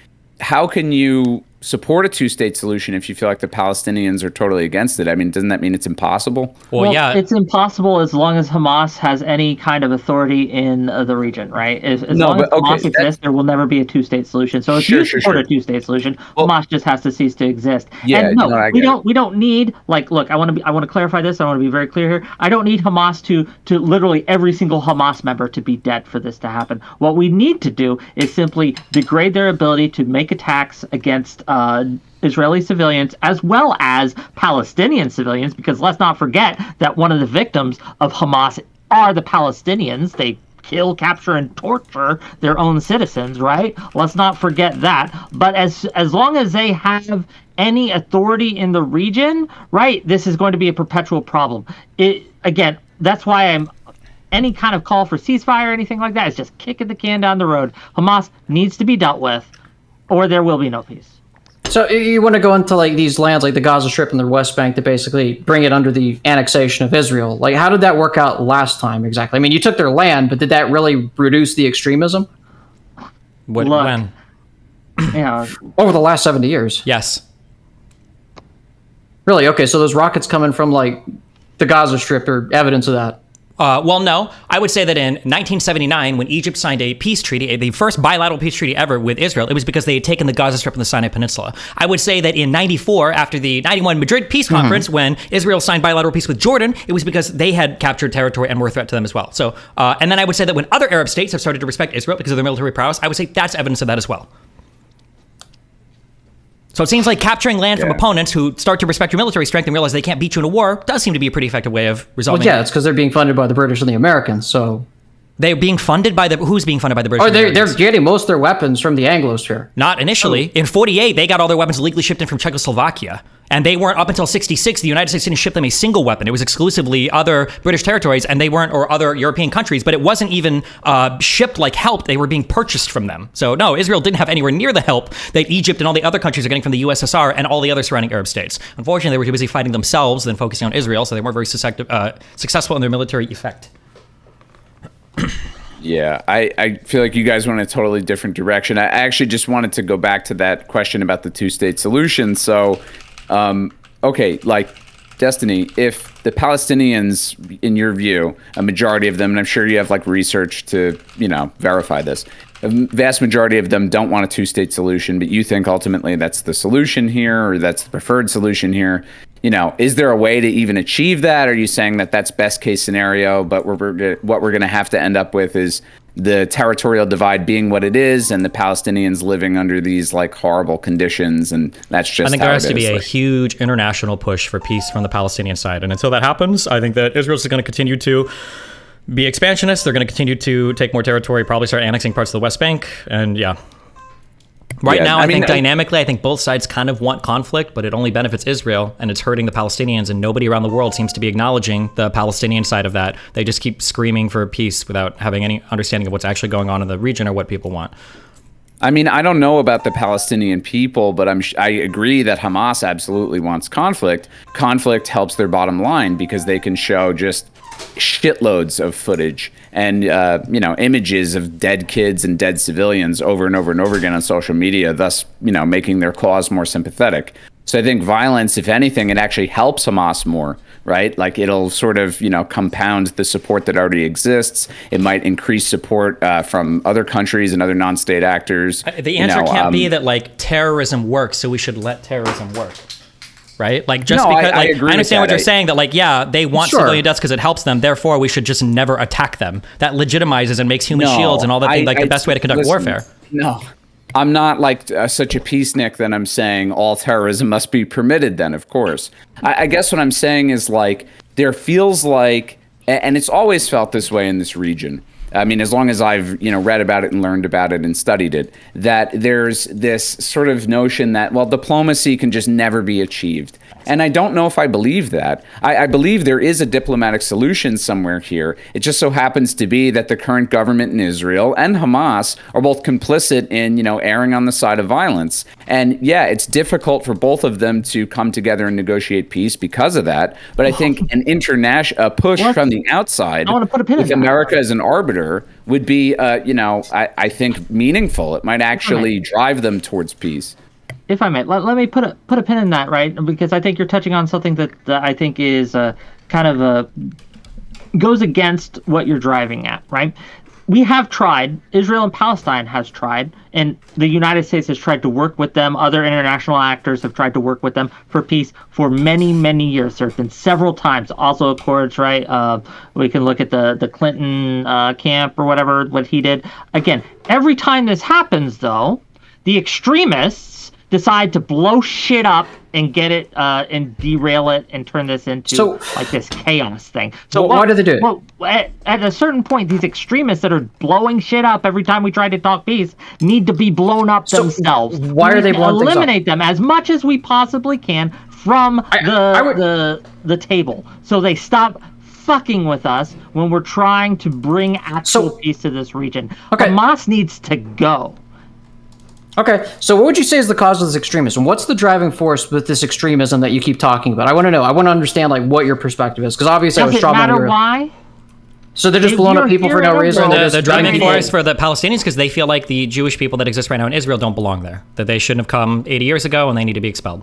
how can you support a two-state solution if you feel like the Palestinians are totally against it? I mean, doesn't that mean it's impossible? Well, yeah, it's impossible as long as Hamas has any kind of authority in the region, right? As long as Hamas exists, there will never be a two-state solution. So if you support a two-state solution, Hamas just has to cease to exist. Yeah, and we don't need, like, look, I want to clarify this. I want to be very clear here. I don't need Hamas to literally every single Hamas member to be dead for this to happen. What we need to do is simply degrade their ability to make attacks against Israeli civilians as well as Palestinian civilians, because let's not forget that one of the victims of Hamas are the Palestinians. They kill, capture, and torture their own citizens, right? Let's not forget that. But as long as they have any authority in the region, right, this is going to be a perpetual problem. Again, that's why any kind of call for ceasefire or anything like that is just kicking the can down the road. Hamas needs to be dealt with, or there will be no peace. So you want to go into like these lands, like the Gaza Strip and the West Bank, to basically bring it under the annexation of Israel. Like, how did that work out last time exactly? I mean, you took their land, but did that really reduce the extremism? When? Yeah. Over the last 70 years. Yes. Really? Okay, so those rockets coming from like the Gaza Strip are evidence of that. Well, no. I would say that in 1979, when Egypt signed a peace treaty, the first bilateral peace treaty ever with Israel, it was because they had taken the Gaza Strip and the Sinai Peninsula. I would say that in 94, after the 91 Madrid Peace Conference, when Israel signed bilateral peace with Jordan, it was because they had captured territory and were a threat to them as well. So, and then I would say that when other Arab states have started to respect Israel because of their military prowess, I would say that's evidence of that as well. So it seems like capturing land from opponents who start to respect your military strength and realize they can't beat you in a war does seem to be a pretty effective way of resolving. Well, yeah, it's because they're being funded by the British and the Americans. So they're being funded by who's being funded by the British? Oh, they're getting most of their weapons from the Anglosphere. Not initially. In 48, they got all their weapons legally shipped in from Czechoslovakia. And they weren't, up until 66, the United States didn't ship them a single weapon. It was exclusively other British territories, and they weren't, or other European countries, but it wasn't even shipped like help. They were being purchased from them. So no, Israel didn't have anywhere near the help that Egypt and all the other countries are getting from the USSR and all the other surrounding Arab states. Unfortunately, they were too busy fighting themselves than focusing on Israel, so they weren't very successful in their military effect. Yeah, I feel like you guys went in a totally different direction. I actually just wanted to go back to that question about the two-state solution. So, okay, like, Destiny, if the Palestinians, in your view, a majority of them, and I'm sure you have, like, research to, verify this, a vast majority of them don't want a two-state solution, but you think ultimately that's the solution here, or that's the preferred solution here. Is there a way to even achieve that? Are you saying that that's best case scenario, but what we're going to have to end up with is the territorial divide being what it is, and the Palestinians living under these like horrible conditions, and that's just. I think there has to be a huge international push for peace from the Palestinian side, and until that happens, I think that Israel's going to continue to be expansionist. They're going to continue to take more territory, probably start annexing parts of the West Bank, and yeah. Right now, I think dynamically, I think both sides kind of want conflict, but it only benefits Israel, and it's hurting the Palestinians, and nobody around the world seems to be acknowledging the Palestinian side of that. They just keep screaming for peace without having any understanding of what's actually going on in the region or what people want. I mean, I don't know about the Palestinian people, but I agree that Hamas absolutely wants conflict. Conflict helps their bottom line because they can show just shitloads of footage and images of dead kids and dead civilians over and over and over again on social media, thus making their cause more sympathetic. So I think violence, if anything, it actually helps Hamas more, right? Like it'll sort of compound the support that already exists. It might increase support from other countries and other non-state actors. The answer can't be that like terrorism works, so we should let terrorism work. Right? Like just because I understand what you're saying, that like, yeah, they want civilian deaths because it helps them. Therefore, we should just never attack them. That legitimizes and makes human shields and all that thing like the best way to conduct warfare. No, I'm not like such a peacenik that I'm saying all terrorism must be permitted then, of course. I guess what I'm saying is like, there feels like, and it's always felt this way in this region. I mean, as long as I've, read about it and learned about it and studied it, that there's this sort of notion that, well, diplomacy can just never be achieved. And I don't know if I believe that. I believe there is a diplomatic solution somewhere here. It just so happens to be that the current government in Israel and Hamas are both complicit in, erring on the side of violence. And yeah, it's difficult for both of them to come together and negotiate peace because of that. But I think an international push from the outside, with America as an arbiter, would be, I think meaningful. It might actually drive them towards peace. If I may, let me put a pin in that, right? Because I think you're touching on something that I think is kind of goes against what you're driving at, right? We have tried, Israel and Palestine has tried, and the United States has tried to work with them. Other international actors have tried to work with them for peace for many, many years. There have been several times, also accords, right? We can look at the Clinton camp or whatever, what he did. Again, every time this happens, though, the extremists decide to blow shit up and get it and derail it and turn this into like this chaos thing. So why do they do it? Well, at a certain point, these extremists that are blowing shit up every time we try to talk peace need to be blown up themselves. Why are they blowing things up? Eliminate them as much as we possibly can from the table, so they stop fucking with us when we're trying to bring actual peace to this region. Hamas needs to go. Okay, so what would you say is the cause of this extremism? What's the driving force with this extremism that you keep talking about? I want to know. I want to understand like what your perspective is, because obviously I was Does it matter why? So they're just blowing up people for no reason. The driving force for the Palestinians because they feel like the Jewish people that exist right now in Israel don't belong there. That they shouldn't have come 80 years ago and they need to be expelled.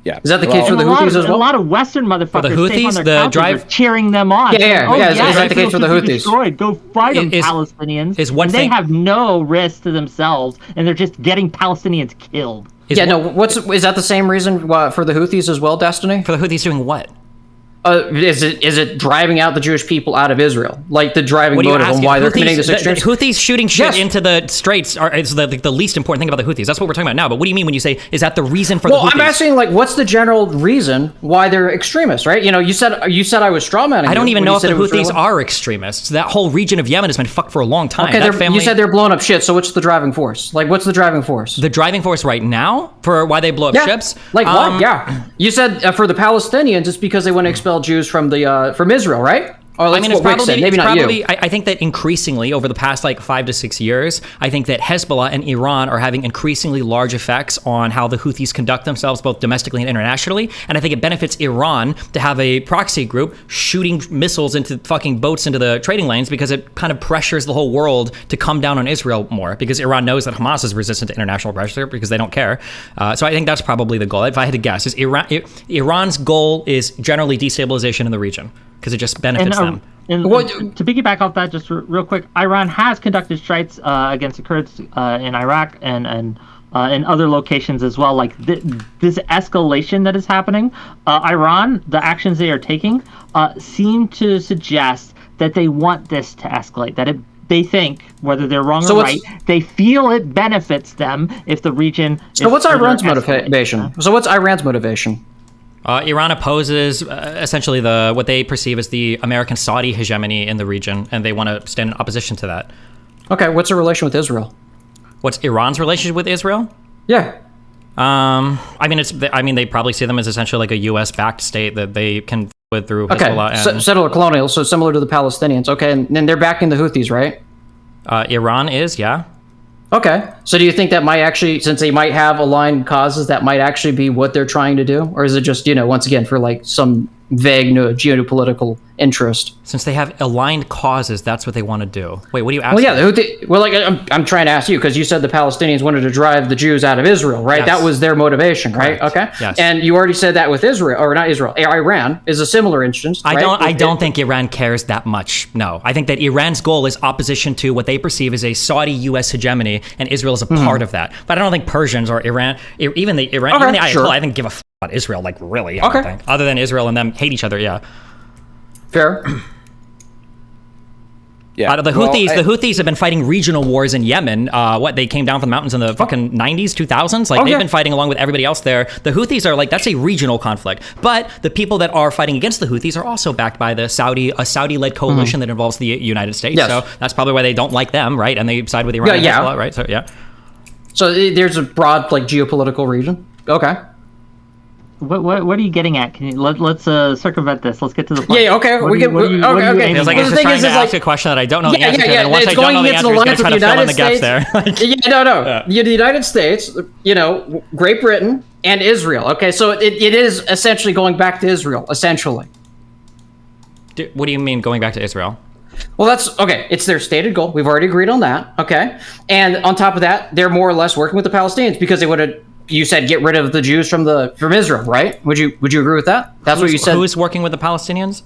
Yeah. Is that the case for the Houthis as well? A lot of Western motherfuckers the Houthis, on their couches are cheering them on. Yeah. Is that the case for the Houthis? Destroyed. Go fight them, Palestinians. They have no risk to themselves, and they're just getting Palestinians killed. Is that the same reason for the Houthis as well, Destiny? For the Houthis doing what? Is it driving out the Jewish people out of Israel? Like the driving motive on why they're committing this extremism? Houthis shooting shit into the straits is the least important thing about the Houthis. That's what we're talking about now. But what do you mean when you say, is that the reason for the Houthis? Well, I'm asking, like, what's the general reason why they're extremists, right? You know, you said I was strawmanning. I don't even know if the Houthis are extremists. That whole region of Yemen has been fucked for a long time. Okay, you said they're blowing up shit, so what's the driving force? Like, what's the driving force? The driving force right now for why they blow up ships? Like what? Yeah. You said for the Palestinians, it's because they want to expel Jews from Israel, right? Or I mean, it's what Wick said. Maybe not you. I think that increasingly over the past like 5 to 6 years, I think that Hezbollah and Iran are having increasingly large effects on how the Houthis conduct themselves, both domestically and internationally. And I think it benefits Iran to have a proxy group shooting missiles into fucking boats into the trading lanes, because it kind of pressures the whole world to come down on Israel more, because Iran knows that Hamas is resistant to international pressure because they don't care. So I think that's probably the goal. If I had to guess, is Iran's goal is generally destabilization in the region, because it just benefits them. And to piggyback off that, just real quick, Iran has conducted strikes against the Kurds in Iraq and in other locations as well. Like this escalation that is happening, Iran, the actions they are taking, seem to suggest that they want this to escalate. That they think, whether they're wrong or right, they feel it benefits them if the region. So what's Iran's motivation? So what's Iran's motivation? Iran opposes essentially what they perceive as the American-Saudi hegemony in the region, and they want to stand in opposition to that. Okay, what's the relation with Israel? What's Iran's relationship with Israel? Yeah. I mean, they probably see them as essentially like a U.S.-backed state that they can with through Hezbollah. Okay, settler colonial, so similar to the Palestinians. Okay, and then they're backing the Houthis, right? Iran is, yeah. Okay, so do you think that might actually, since they might have aligned causes, that might actually be what they're trying to do? Or is it just, once again, for like some vague geopolitical interest? Since they have aligned causes, that's what they want to do. Wait, what do you ask? Well, yeah, I'm trying to ask you, because you said the Palestinians wanted to drive the Jews out of Israel, right? Yes. That was their motivation, right? Correct. Okay. Yes. And you already said that with Israel, or not Israel, Iran is a similar instance. I don't think Iran cares that much. No, I think that Iran's goal is opposition to what they perceive as a Saudi-U.S. hegemony, and Israel is a part of that. But I don't think Persians or Iran, even the Ayatollah, I think give a f about Israel, like really. I don't think. Other than Israel and them hate each other, yeah. Fair. Yeah. The Houthis have been fighting regional wars in Yemen. They came down from the mountains in the fucking 90s, 2000s. Like they've been fighting along with everybody else there. The Houthis are like, that's a regional conflict. But the people that are fighting against the Houthis are also backed by a Saudi-led coalition that involves the United States. Yes. So that's probably why they don't like them, right? And they side with Iran and Hezbollah, right? So yeah. So there's a broad like geopolitical region. Okay. What are you getting at? Let's circumvent this. Let's get to the point. Yeah, okay. Okay. Feels like it's just trying to ask a question that I don't know the answer to. And once I don't know the answer, it's going to try to fill in the gaps there. The United States, Great Britain, and Israel. Okay, so it is essentially going back to Israel, essentially. What do you mean going back to Israel? Well, that's okay. It's their stated goal. We've already agreed on that. Okay, and on top of that, they're more or less working with the Palestinians because they would have. You said get rid of the Jews from Israel, right? Would you agree with that? That's what you said. Who is working with the Palestinians?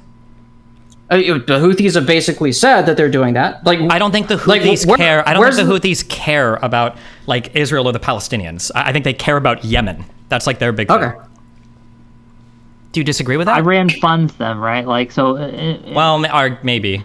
The Houthis have basically said that they're doing that. Like, I don't think the Houthis care. I don't think the Houthis care about like Israel or the Palestinians. I think they care about Yemen. That's like their big thing. Okay. Do you disagree with that? Iran funds them, right? Like so. Well, maybe.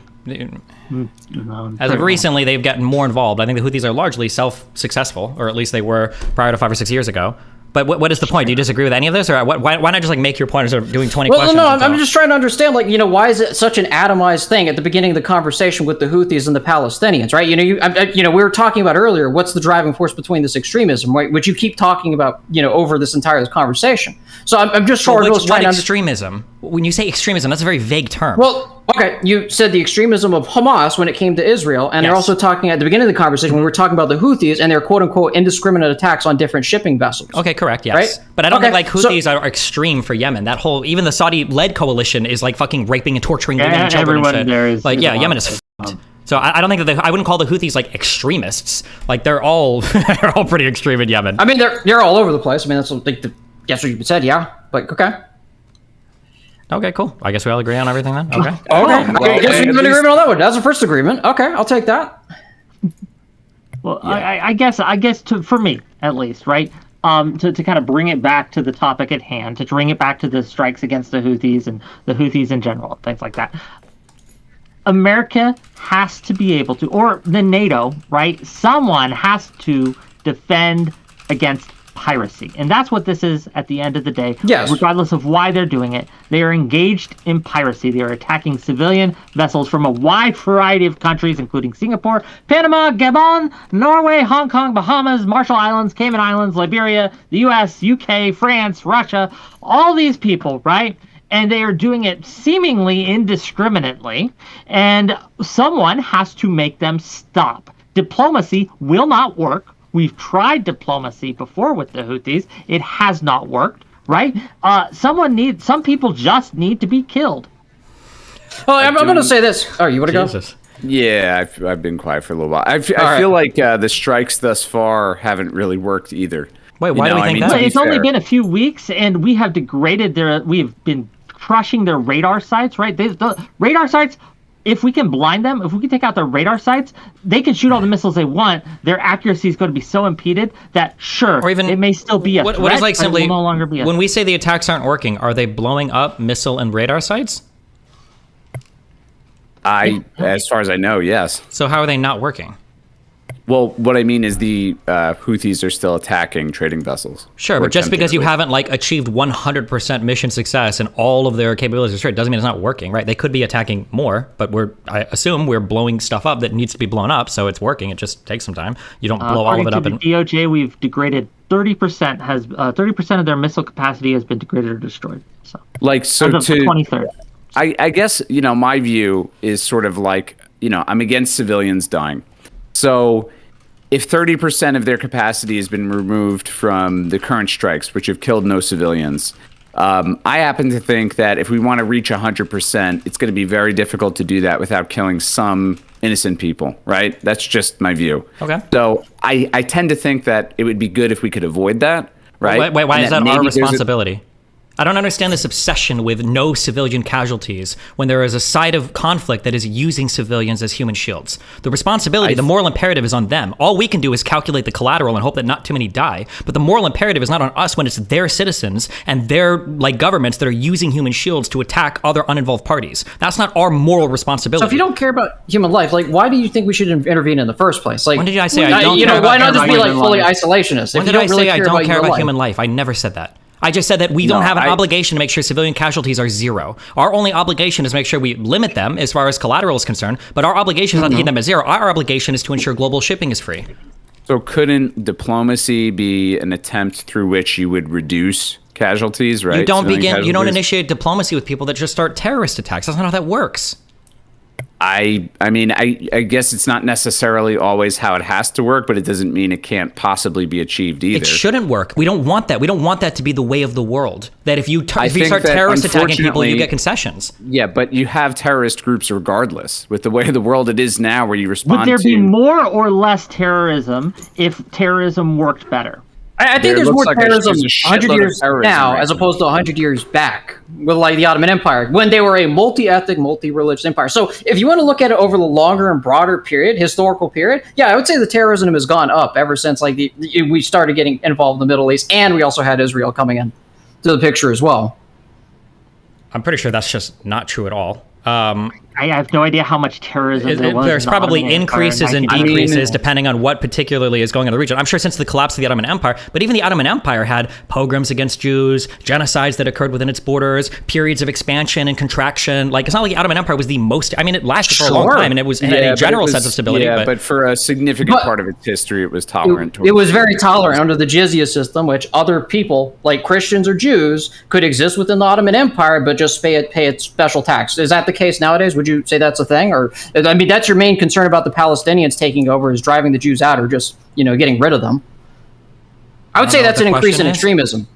As of recently, they've gotten more involved. I think the Houthis are largely self-successful, or at least they were prior to 5 or 6 years ago. But what is the point? Do you disagree with any of this, or why not just like make your point instead of doing 20 questions? Well, no, I'm just trying to understand, like, why is it such an atomized thing at the beginning of the conversation with the Houthis and the Palestinians, right? We were talking about earlier, what's the driving force between this extremism, right? Which you keep talking about, over this entire conversation. So I'm just trying to extremism? When you say extremism, that's a very vague term. Well, okay, you said the extremism of Hamas when it came to Israel, and they're also talking at the beginning of the conversation when we were talking about the Houthis and their quote-unquote indiscriminate attacks on different shipping vessels. Okay, correct, yes. Right? But I don't think Houthis are extreme for Yemen. That whole, even the Saudi-led coalition is like fucking raping and torturing women and children and shit. There is, Yemen is fucked. So I don't think that I wouldn't call the Houthis like extremists. Like they're all pretty extreme in Yemen. I mean, they're all over the place. I mean, that's what you said, yeah. But okay. Okay, cool. I guess we all agree on everything then. Okay. Okay. Well, I guess we have an agreement on that one. That's the first agreement. Okay, I'll take that. Well, yeah. I guess for me at least, right? to kind of bring it back to the topic at hand, to bring it back to the strikes against the Houthis and the Houthis in general, things like that. America has to be able to, or the NATO, right? Someone has to defend against piracy. And that's what this is at the end of the day. Yes. Regardless of why they're doing it, they are engaged in piracy. They are attacking civilian vessels from a wide variety of countries, including Singapore, Panama, Gabon, Norway, Hong Kong, Bahamas, Marshall Islands, Cayman Islands, Liberia, the US, UK, France, Russia, all these people, right? And they are doing it seemingly indiscriminately, and someone has to make them stop. Diplomacy will not work. We've tried diplomacy before with the Houthis. It has not worked, right? Some people just need to be killed. Oh, I'm going to say this. Oh, you want to go? Yeah, I've been quiet for a little while. I feel like the strikes thus far haven't really worked either. Wait, why do we think that? It's only been a few weeks, and we have degraded we've been crushing their radar sites, right? The radar sites, if we can blind them, if we can take out their radar sites, they can shoot all the missiles they want. Their accuracy is going to be so impeded that, sure, or even, it may still be a threat, what is like but simply, it will no longer be a when we say the attacks aren't working, are they blowing up missile and radar sites? As far as I know, yes. So how are they not working? Well, what I mean is the Houthis are still attacking trading vessels. Sure, but just because you haven't achieved 100% mission success and all of their capabilities are straight doesn't mean it's not working, right? They could be attacking more, but I assume we're blowing stuff up that needs to be blown up, so it's working. It just takes some time. You don't blow all of it up. According to the DOJ, we've degraded 30%. 30% of their missile capacity has been degraded or destroyed. So so as of the 23rd. I guess my view is sort of I'm against civilians dying. So if 30% of their capacity has been removed from the current strikes, which have killed no civilians, I happen to think that if we want to reach 100%, it's going to be very difficult to do that without killing some innocent people, right? That's just my view. Okay. So I tend to think that it would be good if we could avoid that, right? Wait, why is that our responsibility? I don't understand this obsession with no civilian casualties when there is a side of conflict that is using civilians as human shields. The responsibility, the moral imperative is on them. All we can do is calculate the collateral and hope that not too many die. But the moral imperative is not on us when it's their citizens and their governments that are using human shields to attack other uninvolved parties. That's not our moral responsibility. So if you don't care about human life, why do you think we should intervene in the first place? When did I say I don't care about why not just be fully isolationist? When did I say I don't care about human life? I never said that. I just said that we don't have an obligation to make sure civilian casualties are zero. Our only obligation is to make sure we limit them as far as collateral is concerned, but our obligation is not to keep them at zero. Our obligation is to ensure global shipping is free. So couldn't diplomacy be an attempt through which you would reduce casualties, right? You don't initiate diplomacy with people that just start terrorist attacks. That's not how that works. I guess it's not necessarily always how it has to work, but it doesn't mean it can't possibly be achieved either. It shouldn't work. We don't want that. We don't want that to be the way of the world. That if you start terrorist attacking people, you get concessions. Yeah, but you have terrorist groups regardless. With the way of the world it is now, where you respond Would there be more or less terrorism if terrorism worked better? I think there's more terrorism 100 years now as opposed to 100 years back with the Ottoman Empire, when they were a multi-ethnic, multi-religious empire. So if you want to look at it over the longer and broader period, historical period, yeah, I would say the terrorism has gone up ever since we started getting involved in the Middle East, and we also had Israel coming in to the picture as well. I'm pretty sure that's just not true at all. I have no idea how much terrorism there was. There's probably increases and decreases depending on what particularly is going on in the region. I'm sure since the collapse of the Ottoman Empire, but even the Ottoman Empire had pogroms against Jews, genocides that occurred within its borders, periods of expansion and contraction. It's not like the Ottoman Empire was the most. I mean, it lasted for a long time, and it had a general sense of stability. Yeah, but for a significant part of its history, it was tolerant. It was very tolerant under the jizya system, which other people, like Christians or Jews, could exist within the Ottoman Empire, but just pay its special tax. Is that the case nowadays? Would you say that's a thing? Or, I mean, that's your main concern about the Palestinians taking over, is driving the Jews out or just, getting rid of them? I would say that's an increase in extremism.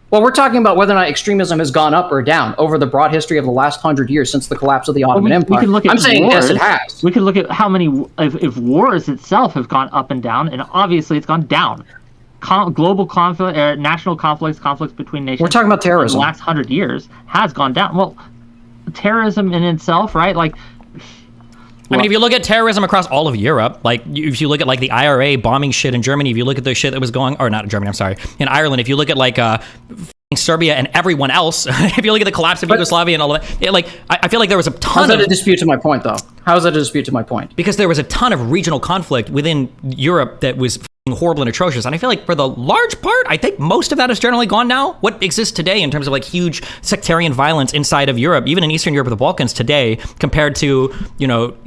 Well, we're talking about whether or not extremism has gone up or down over the broad history of the last 100 years since the collapse of the Ottoman Empire. I'm saying yes, it has. We could look at how many, if wars itself have gone up and down, and obviously it's gone down. Global conflict, national conflicts between nations. We're talking about terrorism. In the last 100 years has gone down. Well, terrorism in itself, right? I mean, if you look at terrorism across all of Europe, like if you look at like the IRA bombing shit in Germany, if you look at the shit that was going, or not in Germany, I'm sorry, in Ireland, if you look at like Serbia and everyone else, if you look at the collapse of Yugoslavia and all of that, I feel like there was a ton How's that a dispute to my point, though? How is that a dispute to my point? Because there was a ton of regional conflict within Europe that was horrible and atrocious, and I feel like for the large part, I think most of that is generally gone now. What exists today in terms of like huge sectarian violence inside of Europe, even in Eastern Europe or the Balkans today, compared to, you know,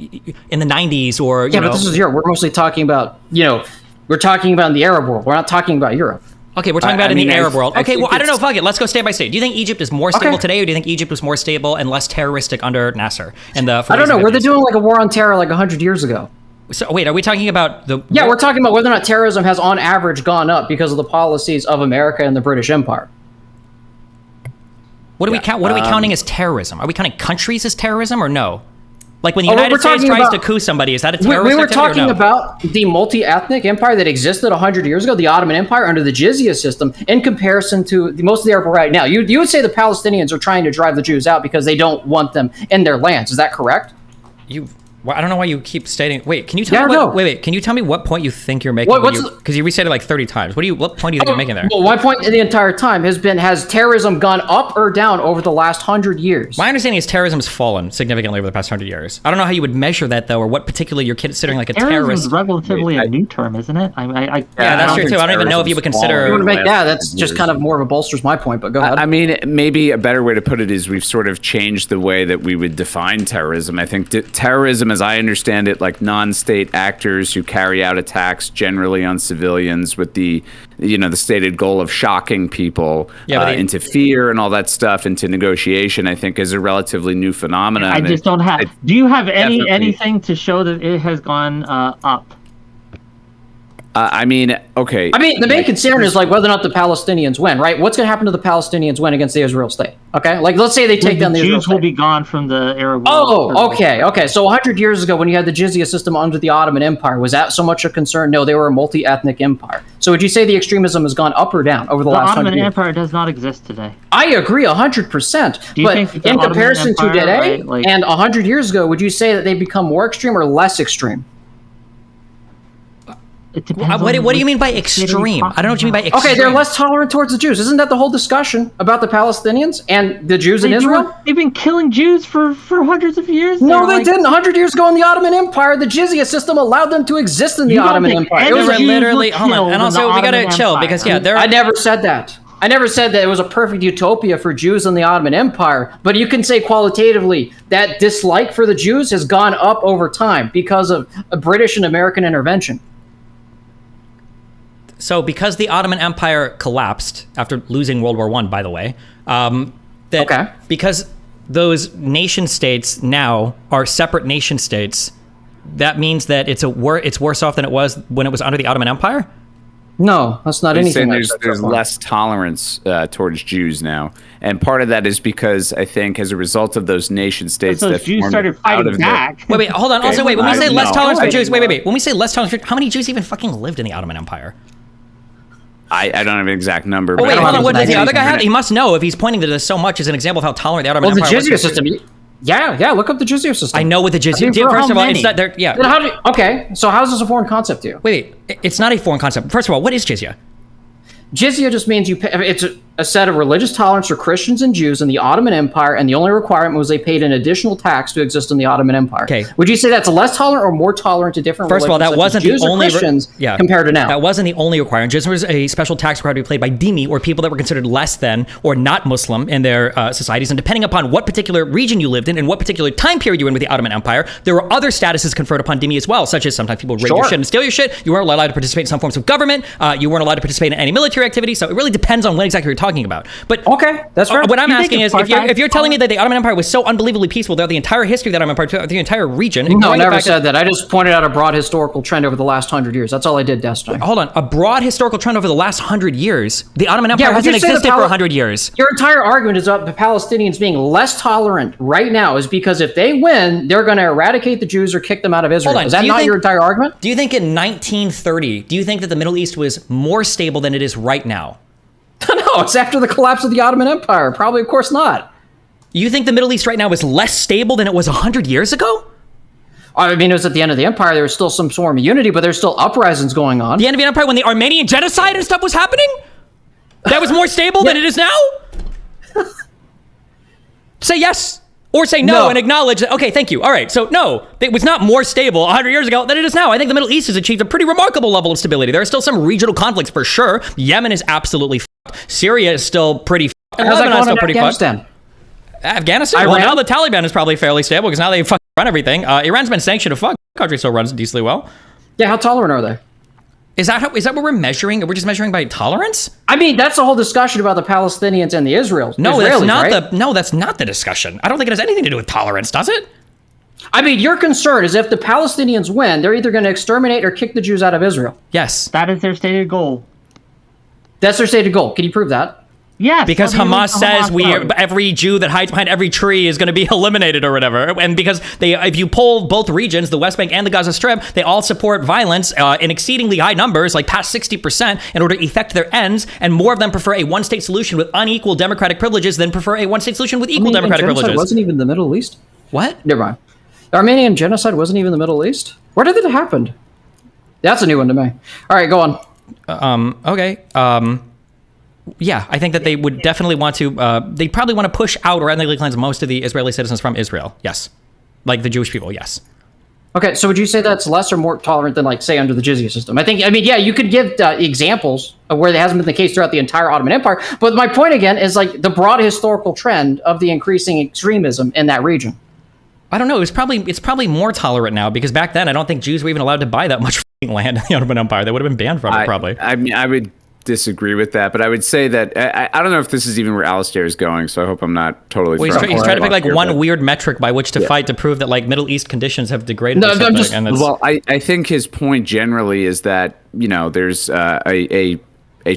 in the 90s or, but this is Europe. We're mostly talking about, we're talking about in the Arab world. We're not talking about Europe. Okay, we're talking about in the Arab world. Okay, well, I don't know. Fuck it. Let's go state by state. Do you think Egypt is more stable today, or do you think Egypt was more stable and less terroristic under Nasser? And the I don't know. Were they doing like a war on terror like 100 years ago? So wait, are we talking about the? Yeah, we're talking about whether or not terrorism has, on average, gone up because of the policies of America and the British Empire. What do we count? What are we counting as terrorism? Are we counting countries as terrorism or no? Like when the United States tries to coup somebody, is that a terrorist? We were talking about the multi-ethnic empire that existed 100 years ago, the Ottoman Empire under the jizya system, in comparison to most of the Arab world right now. You would say the Palestinians are trying to drive the Jews out because they don't want them in their lands. Is that correct? Well, I don't know why you keep stating. Wait, can you tell me? Wait. Can you tell me what point you think you're making? Because you restated like 30 times. What point do you think you're making there? Well, my point the entire time has terrorism gone up or down over the last 100 years? My understanding is terrorism's fallen significantly over the past 100 years. I don't know how you would measure that though, or what particularly you're considering like a terrorist. Terrorism is relatively a new term, isn't it? Yeah, that's true too. I don't even know if you would consider. That's just kind of more of a bolsters my point. But go ahead. I mean, maybe a better way to put it is we've sort of changed the way that we would define terrorism. I think terrorism, as I understand it, like non-state actors who carry out attacks generally on civilians with the stated goal of shocking people into fear and all that stuff, into negotiation, I think is a relatively new phenomenon. I just don't have. Do you have anything to show that it has gone up? I mean, okay. I mean, the main concern is like whether or not the Palestinians win, right? What's going to happen to the Palestinians win against the Israel state? Okay, like let's say they take down the Israel state. Jews will be gone from the Arab world. Oh, okay. So 100 years ago, when you had the jizya system under the Ottoman Empire, was that so much a concern? No, they were a multi-ethnic empire. So would you say the extremism has gone up or down over the last 100 years? The Ottoman Empire does not exist today. I agree 100%. But in comparison to today and 100 years ago, would you say that they've become more extreme or less extreme? What do you mean by extreme? I don't know what you mean by extreme. Okay, they're less tolerant towards the Jews. Isn't that the whole discussion about the Palestinians and the Jews in Israel? They've been killing Jews for hundreds of years. No, they didn't. 100 years ago in the Ottoman Empire, the jizya system allowed them to exist in the Ottoman Empire. It was literally, hold on, and also we gotta chill because I never said that. I never said that it was a perfect utopia for Jews in the Ottoman Empire, but you can say qualitatively that dislike for the Jews has gone up over time because of a British and American intervention. So because the Ottoman Empire collapsed after losing World War I, by the way, because those nation states now are separate nation states, that means that it's worse off than it was when it was under the Ottoman Empire? No, that's not anything. There's less tolerance towards Jews now, and part of that is because I think as a result of those nation states, that Jews started fighting back. Wait, hold on. Also, when we say less tolerance for Jews, wait. When we say less tolerance, how many Jews even fucking lived in the Ottoman Empire? I don't have an exact number. Oh, wait, hold on. What does the other guy have? He must know if he's pointing to this so much as an example of how tolerant the Ottoman Empire was. The jizya system. Yeah, look up the jizya system. I know what the jizya system. First of all, it's not there. Yeah. Okay, so how is this a foreign concept to you? Wait, it's not a foreign concept. First of all, what is jizya? Jizya just means you pay, it's a set of religious tolerance for Christians and Jews in the Ottoman Empire, and the only requirement was they paid an additional tax to exist in the Ottoman Empire. Okay. Would you say that's less tolerant or more tolerant to different religions? First of all, that wasn't the only Christians compared to now. That wasn't the only requirement. Jizya was a special tax required to be paid by dhimmi, or people that were considered less than or not Muslim in their societies. And depending upon what particular region you lived in and what particular time period you were in with the Ottoman Empire, there were other statuses conferred upon dhimmi as well, such as sometimes people raid your shit and steal your shit. You weren't allowed to participate in some forms of government. You weren't allowed to participate in any military activity. So it really depends on what exactly you're talking about. But okay, that's right. What I'm asking is, if you're telling me that the Ottoman Empire was so unbelievably peaceful throughout the entire history of the Ottoman Empire, throughout the entire region. No, I never said that. I just pointed out a broad historical trend over the last 100 years. That's all I did, Destiny. Hold on, a broad historical trend over the last 100 years. The Ottoman Empire hasn't existed for 100 years. Your entire argument is about the Palestinians being less tolerant right now is because if they win, they're going to eradicate the Jews or kick them out of Israel. Is that not your entire argument? Do you think in 1930, do you think that the Middle East was more stable than it is right now? No, it's after the collapse of the Ottoman Empire. Probably, of course not. You think the Middle East right now is less stable than it was 100 years ago? I mean, it was at the end of the empire. There was still some form of unity, but there's still uprisings going on. The end of the empire when the Armenian genocide and stuff was happening? That was more stable than it is now? Say yes or say no and acknowledge that. Okay, thank you. All right, so no, it was not more stable 100 years ago than it is now. I think the Middle East has achieved a pretty remarkable level of stability. There are still some regional conflicts for sure. Yemen is absolutely fucked. Syria is still pretty fucked. And Lebanon is still pretty fucked. Afghanistan? Iran? Well, now the Taliban is probably fairly stable because now they fucking run everything. Iran's been sanctioned to fuck. The country still runs decently well. Yeah, how tolerant are they? Is that what we're measuring? We're just measuring by tolerance? I mean, that's the whole discussion about the Palestinians and the Israelis. No, Israelis, that's not the discussion. I don't think it has anything to do with tolerance, does it? I mean, your concern is if the Palestinians win, they're either going to exterminate or kick the Jews out of Israel. Yes. That is their stated goal. That's their stated goal. Can you prove that? Yes. Because Hamas says every Jew that hides behind every tree is going to be eliminated or whatever. And because if you poll both regions, the West Bank and the Gaza Strip, they all support violence in exceedingly high numbers, like past 60%, in order to effect their ends. And more of them prefer a one-state solution with unequal democratic privileges than prefer a one-state solution with equal democratic privileges. Wasn't even the Middle East. What? Never mind. The Armenian genocide wasn't even the Middle East. Where did it happen? That's a new one to me. All right, go on. Okay. Yeah, I think that they would definitely want to, they probably want to push out or ethnically cleanse most of the Israeli citizens from Israel. Yes. Like the Jewish people, yes. Okay, so would you say that's less or more tolerant than, like, say, under the jizya system? I mean, yeah, you could give examples of where that hasn't been the case throughout the entire Ottoman Empire. But my point, again, is, like, the broad historical trend of the increasing extremism in that region. I don't know. It's probably more tolerant now because back then I don't think Jews were even allowed to buy that much land in the Ottoman Empire. They would have been banned from it, probably. I mean, I would disagree with that, but I would say that I don't know if this is even where Alistair is going, so I hope I'm not totally. Well, he's trying to pick like one weird metric by which to fight to prove that like Middle East conditions have degraded. No, or something, well, I think his point generally is that there's a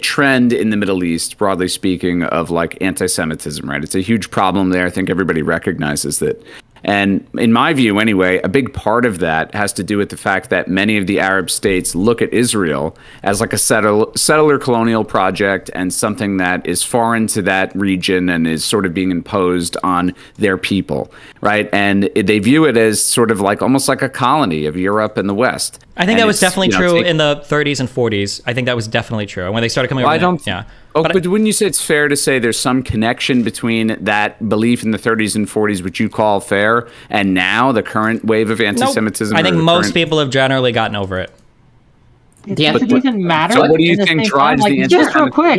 trend in the Middle East, broadly speaking, of like anti-Semitism, right? It's a huge problem there. I think everybody recognizes that. And in my view, anyway, a big part of that has to do with the fact that many of the Arab states look at Israel as like a settler colonial project and something that is foreign to that region and is sort of being imposed on their people, right? And they view it as sort of like almost like a colony of Europe and the West. I think that was definitely true in the 30s and 40s. I think that was definitely true. And when they started coming over, yeah. But wouldn't you say it's fair to say there's some connection between that belief in the 30s and 40s, which you call fair, and now the current wave of anti-Semitism? Nope. I think most people have generally gotten over it. Does it even matter? So what do you think drives the anti-Semitism? Just real quick,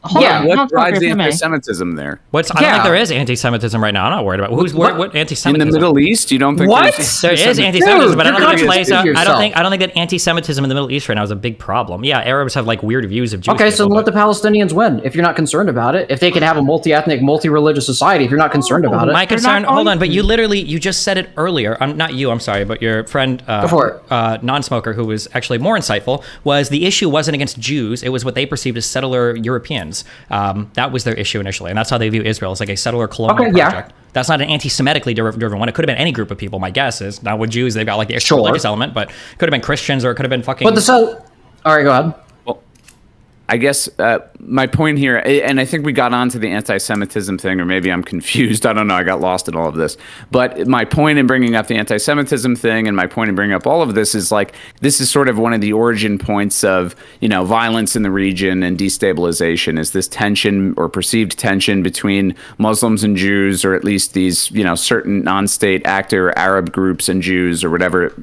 what drives the anti-Semitism there? I don't think there is anti-Semitism right now. I'm not worried about what anti-Semitism. In the Middle East, you don't think there is anti-Semitism, but I don't think it plays out. I don't think that anti-Semitism in the Middle East right now is a big problem. Yeah, Arabs have like weird views of Jewish people. Okay, so but let the Palestinians win if you're not concerned about it. If they can have a multi-ethnic, multi-religious society, if you're not concerned about it. My concern, hold on, but you just said it earlier. Not you, I'm sorry, but your friend Nonsmoker, who was actually more insightful, was the issue wasn't against Jews, it was what they perceived as settler Europeans. That was their issue initially, and that's how they view Israel as like a settler colonial project. That's not an anti-Semitically driven one. It could have been any group of people. My guess is now with Jews, they've got like the extra religious element, but it could have been Christians or it could have been fucking. All right, go ahead. Well, I guess my point here, and I think we got onto the anti-Semitism thing, or maybe I'm confused. I don't know. I got lost in all of this. But my point in bringing up the anti-Semitism thing, and my point in bringing up all of this is like this is sort of one of the origin points of violence in the region and destabilization. Is this tension or perceived tension between Muslims and Jews, or at least these certain non-state actor Arab groups and Jews, or whatever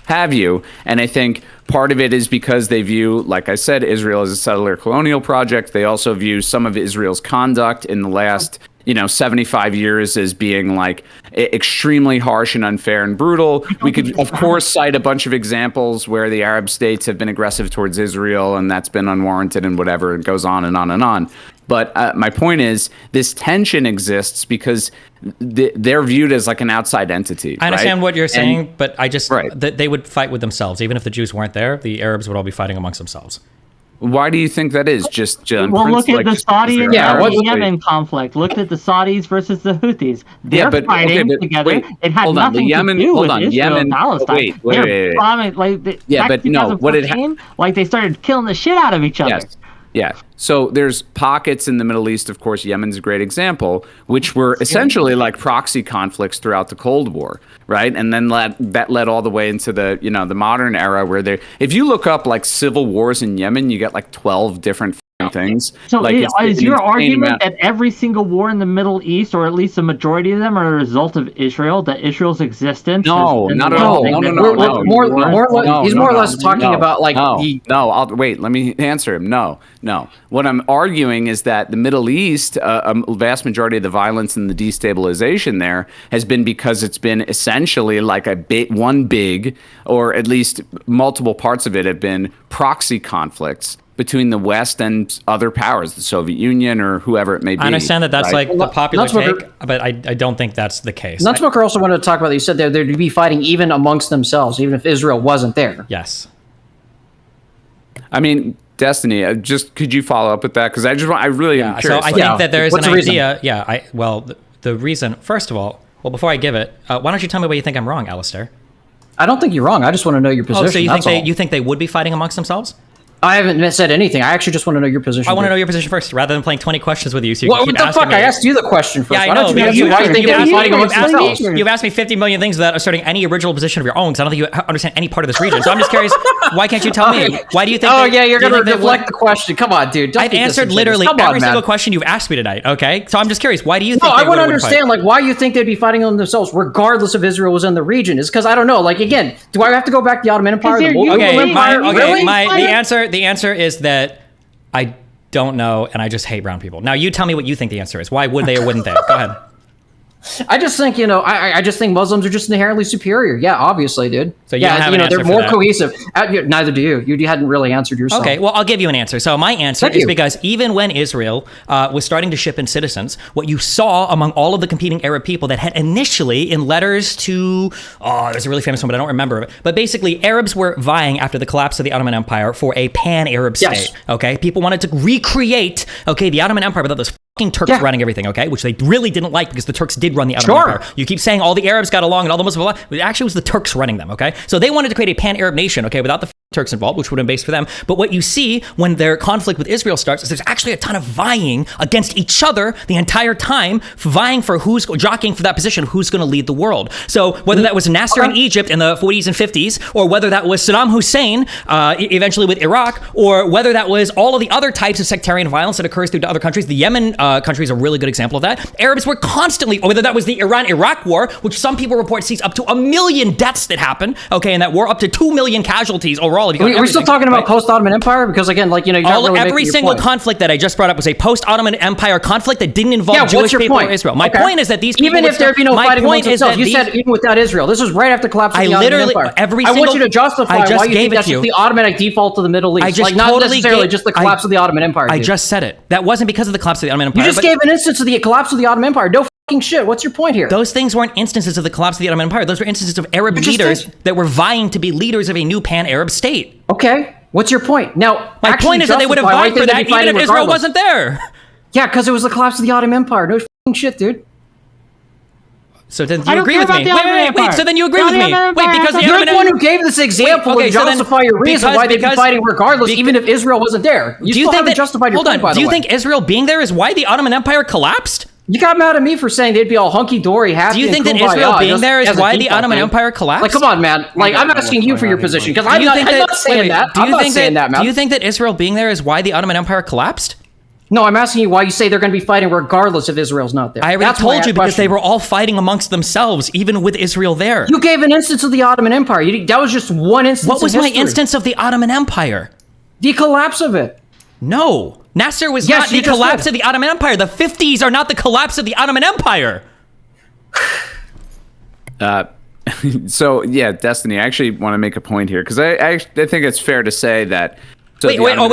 have you? And I think part of it is because they view, like I said, Israel as a settler colonial project. They also view some of Israel's conduct in the last 75 years as being like extremely harsh and unfair and brutal. We could, of course, cite a bunch of examples where the Arab states have been aggressive towards Israel and that's been unwarranted and whatever. It goes on and on and on. But my point is this tension exists because they're viewed as like an outside entity. I understand what you're saying, but I just that they would fight with themselves. Even if the Jews weren't there, the Arabs would all be fighting amongst themselves. Why do you think that is? Well, look at the Saudi and Yemen conflict. Look at the Saudis versus the Houthis. They're fighting together. It had nothing to do with Israel and Palestine. Wait. But no, what did happen? Like they started killing the shit out of each other. Yeah. So there's pockets in the Middle East, of course, Yemen's a great example, which were essentially like proxy conflicts throughout the Cold War, right? And then that led all the way into the, the modern era where if you look up like civil wars in Yemen, you get like 12 different things. So like is your argument that every single war in the Middle East, or at least a majority of them, are a result of Israel, that Israel's existence? No, not at all. No. He's more or less talking about like wait, let me answer him. No. What I'm arguing is that the Middle East, a vast majority of the violence and the destabilization there has been because it's been essentially like one big, or at least multiple parts of it have been proxy conflicts between the West and other powers, the Soviet Union or whoever it may be. I understand that that's right? like the popular Nonsmoker, take, but I don't think that's the case. Nonsmoker also wanted to talk about that. You said they'd be fighting even amongst themselves, even if Israel wasn't there. Yes. I mean, Destiny, could you follow up with that? Because I really am curious. So I think that there is an idea. Reason? Yeah. The reason, first of all, before I give it, why don't you tell me why you think I'm wrong, Alistair? I don't think you're wrong. I just want to know your position. Oh, so you think they would be fighting amongst themselves? I haven't said anything. I actually just want to know your position. I want to know your position first, rather than playing 20 questions with you. So you what can keep the fuck? I asked you the question first. Yeah, I know. You've asked me 50 million things without asserting any original position of your own, because I don't think you understand any part of this region. So I'm just curious, why can't you tell me? Why do you think? You're going to deflect the question. Come on, dude. I've answered literally every single question you've asked me tonight. Okay, so I'm just curious, why do you think? No, I want to understand like why you think they'd be fighting on themselves, regardless if Israel was in the region. Is because I don't know. Like again, do I have to go back to the Ottoman Empire? The answer is that I don't know, and I just hate brown people. Now you tell me what you think the answer is. Why would they or wouldn't they? Go ahead. I just think, I just think Muslims are just inherently superior. Yeah, obviously, dude. So they're more cohesive. Neither do you. You hadn't really answered yourself. Okay, well, I'll give you an answer. So my answer is because even when Israel was starting to ship in citizens, what you saw among all of the competing Arab people that had initially in letters to, there's a really famous one, but I don't remember it. But basically, Arabs were vying after the collapse of the Ottoman Empire for a pan-Arab state. Okay, people wanted to recreate, the Ottoman Empire without those Turks running everything, okay? Which they really didn't like because the Turks did run the Ottoman Empire. You keep saying all the Arabs got along and all the Muslims, but it actually was the Turks running them, okay? So they wanted to create a pan-Arab nation, okay, without the Turks involved, which would have been based for them. But what you see when their conflict with Israel starts is there's actually a ton of vying against each other the entire time, vying for jockeying for that position, who's going to lead the world. So whether that was Nasser in Egypt in the 40s and 50s, or whether that was Saddam Hussein eventually with Iraq, or whether that was all of the other types of sectarian violence that occurs through other countries. The Yemen country is a really good example of that. Arabs were constantly, or whether that was the Iran-Iraq war, which some people report sees up to 1 million deaths that happened, okay, in that war, up to 2 million casualties overall. Are we still talking about post-Ottoman Empire? Because again, every single conflict that I just brought up was a post-Ottoman Empire conflict that didn't involve Jewish people or Israel. My point is that these people, even if there'd be no fighting amongst themselves, you said even without Israel. This was right after the collapse of the Ottoman Empire. I want you to justify why you think that's just the automatic default to the Middle East. Not necessarily just the collapse of the Ottoman Empire. I just said it. That wasn't because of the collapse of the Ottoman Empire. You just gave an instance of the collapse of the Ottoman Empire. No fucking shit. What's your point here? Those things weren't instances of the collapse of the Ottoman Empire. Those were instances of Arab leaders that were vying to be leaders of a new pan-Arab state. Okay. What's your point? Now, my point is that they would have vied for that even if Israel wasn't there. Yeah, because it was the collapse of the Ottoman Empire. No fucking shit, dude. So then you agree with me? Wait. So then you agree with me? Wait, because you're the one who gave this example to justify your reason why they'd be fighting regardless, even if Israel wasn't there. You still haven't justified your point, by the way. Do you think Israel being there is why the Ottoman Empire collapsed? You got mad at me for saying they'd be all hunky-dory, happy. Do you think that Israel being there is why the Ottoman Empire collapsed? Like, come on, man. Like, I'm asking you for your position, because I'm not saying that. I'm not saying that, man. Do you think that Israel being there is why the Ottoman Empire collapsed? No, I'm asking you why you say they're going to be fighting regardless if Israel's not there. I already told you because they were all fighting amongst themselves, even with Israel there. You gave an instance of the Ottoman Empire. That was just one instance. What was my instance of the Ottoman Empire? The collapse of it. No. Nasser was not the collapse of the Ottoman Empire. The 50s are not the collapse of the Ottoman Empire. So, yeah, Destiny, I actually want to make a point here, because I think it's fair to say that... So hold on,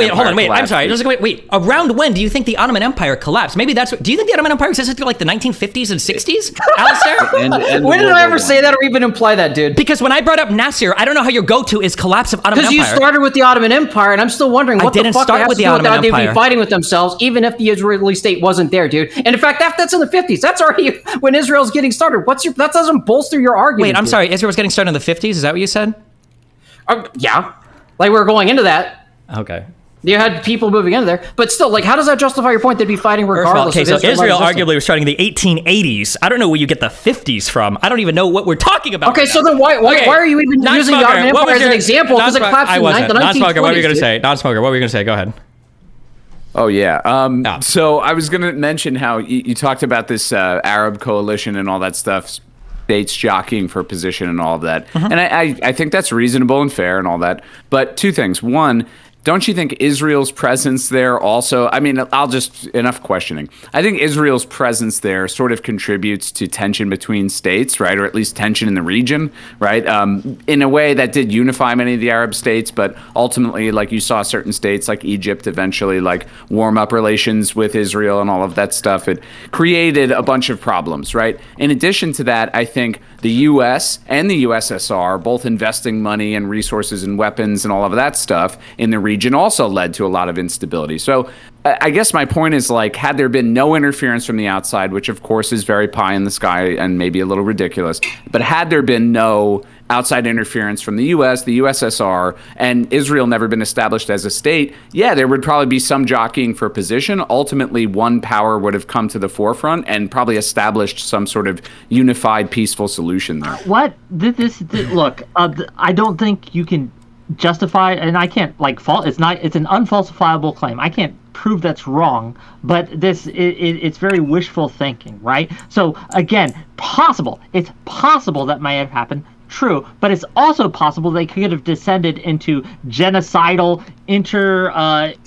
I'm sorry. Wait. Around when do you think the Ottoman Empire collapsed? Maybe that's what... Do you think the Ottoman Empire existed through, like, the 1950s and 60s, Alistair? When did I ever say that or even imply that, dude? Because when I brought up Nasser, I don't know how your go-to is collapse of Ottoman Empire. Because you started with the Ottoman Empire, and I'm still wondering what the fuck has to do with that they'd be fighting with themselves, even if the Israeli state wasn't there, dude. And in fact, that's in the 50s. That's already when Israel's getting started. That doesn't bolster your argument. Wait, I'm sorry. Israel was getting started in the 50s? Is that what you said? Yeah. Like, we're going into that. Okay. You had people moving into there, but still, like, how does that justify your point? They'd be fighting regardless. Okay, so Israel existing? arguably was starting in the 1880s. I don't know where you get the 50s from. I don't even know what we're talking about. Okay, right so now. then why are you even using the Ottoman Empire as an example? Because it collapsed in the 1920s. Nonsmoker, what were you going to say? Nonsmoker, what were you going to say? Go ahead. Oh, yeah. So I was going to mention how you talked about this Arab coalition and all that stuff, states jockeying for position and all of that. And I think that's reasonable and fair and all that. But two things. One, don't you think Israel's presence there also, I mean, enough questioning. I think Israel's presence there sort of contributes to tension between states, right? Or at least tension in the region, right? In a way that did unify many of the Arab states, but ultimately, like you saw certain states like Egypt eventually like warm up relations with Israel and all of that stuff. It created a bunch of problems, right? In addition to that, I think the U.S. and the USSR, both investing money and resources and weapons and all of that stuff in the region also led to a lot of instability. So I guess my point is, like, had there been no interference from the outside, which of course is very pie in the sky and maybe a little ridiculous, but had there been no outside interference from the U.S., the USSR, and Israel never been established as a state, yeah, there would probably be some jockeying for position. Ultimately, one power would have come to the forefront and probably established some sort of unified, peaceful solution there. Look, I don't think you can justify, and I can't it's an unfalsifiable claim. I can't prove that's wrong, but it's very wishful thinking, right? So again, it's possible that may have happened. True, but it's also possible they could have descended into genocidal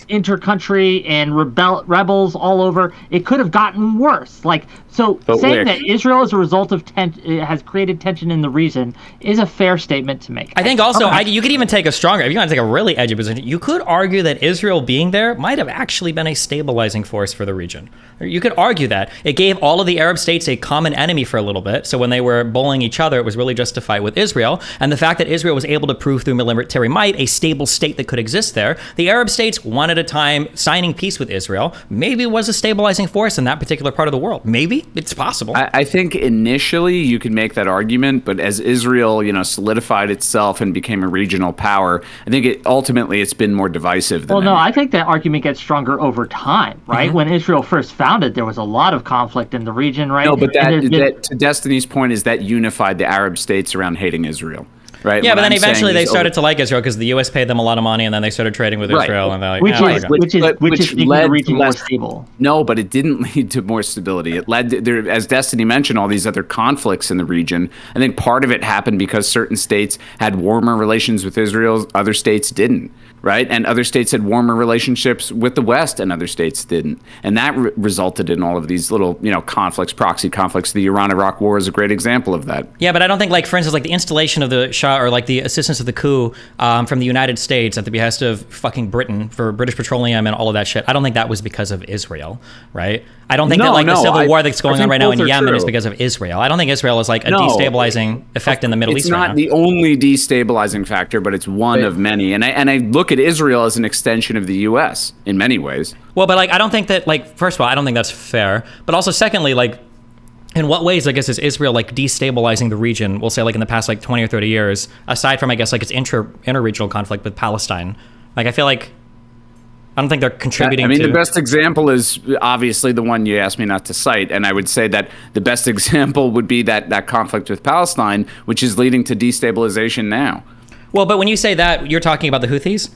inter-country and rebels all over. It could have gotten worse. Saying that Israel as a result of has created tension in the region is a fair statement to make. I think also you could even take a stronger, if you want to take a really edgy position, you could argue that Israel being there might have actually been a stabilizing force for the region. You could argue that. It gave all of the Arab states a common enemy for a little bit, so when they were bullying each other, it was really just to fight with Israel, and the fact that Israel was able to prove through military might a stable state that could exist there, the Arab states, one at a time, signing peace with Israel, maybe was a stabilizing force in that particular part of the world. Maybe. It's possible. I think initially you could make that argument, but as Israel, solidified itself and became a regional power, I think ultimately it's been more divisive than anything. I think that argument gets stronger over time, right? When Israel first founded, there was a lot of conflict in the region, right? No, but that to Destiny's point is that unified the Arab states around hating Israel. Right. Yeah, but then eventually they started to like Israel because the U.S. paid them a lot of money, and then they started trading with Israel, and they're like, which is making the region more stable. No, but it didn't lead to more stability. It led to, as Destiny mentioned, all these other conflicts in the region. I think part of it happened because certain states had warmer relations with Israel, other states didn't. Right, and other states had warmer relationships with the West, and other states didn't, and that resulted in all of these little, conflicts, proxy conflicts. The Iran-Iraq War is a great example of that. Yeah, but I don't think, for instance, the installation of the Shah or the assistance of the coup from the United States at the behest of fucking Britain for British Petroleum and all of that shit. I don't think that was because of Israel, right? I don't think the civil war that's going on right now in Yemen is because of Israel. I don't think Israel is a destabilizing effect in the Middle East right now. It's not the only destabilizing factor, but it's one of many. And I look at Israel as an extension of the U.S. in many ways. Well, but I don't think that first of all, I don't think that's fair. But also, secondly, in what ways, I guess, is Israel destabilizing the region? We'll say in the past 20 or 30 years, aside from its inter-regional conflict with Palestine. I feel I don't think they're contributing to... the best example is obviously the one you asked me not to cite, and I would say that the best example would be that conflict with Palestine, which is leading to destabilization now. Well, but when you say that, you're talking about the Houthis?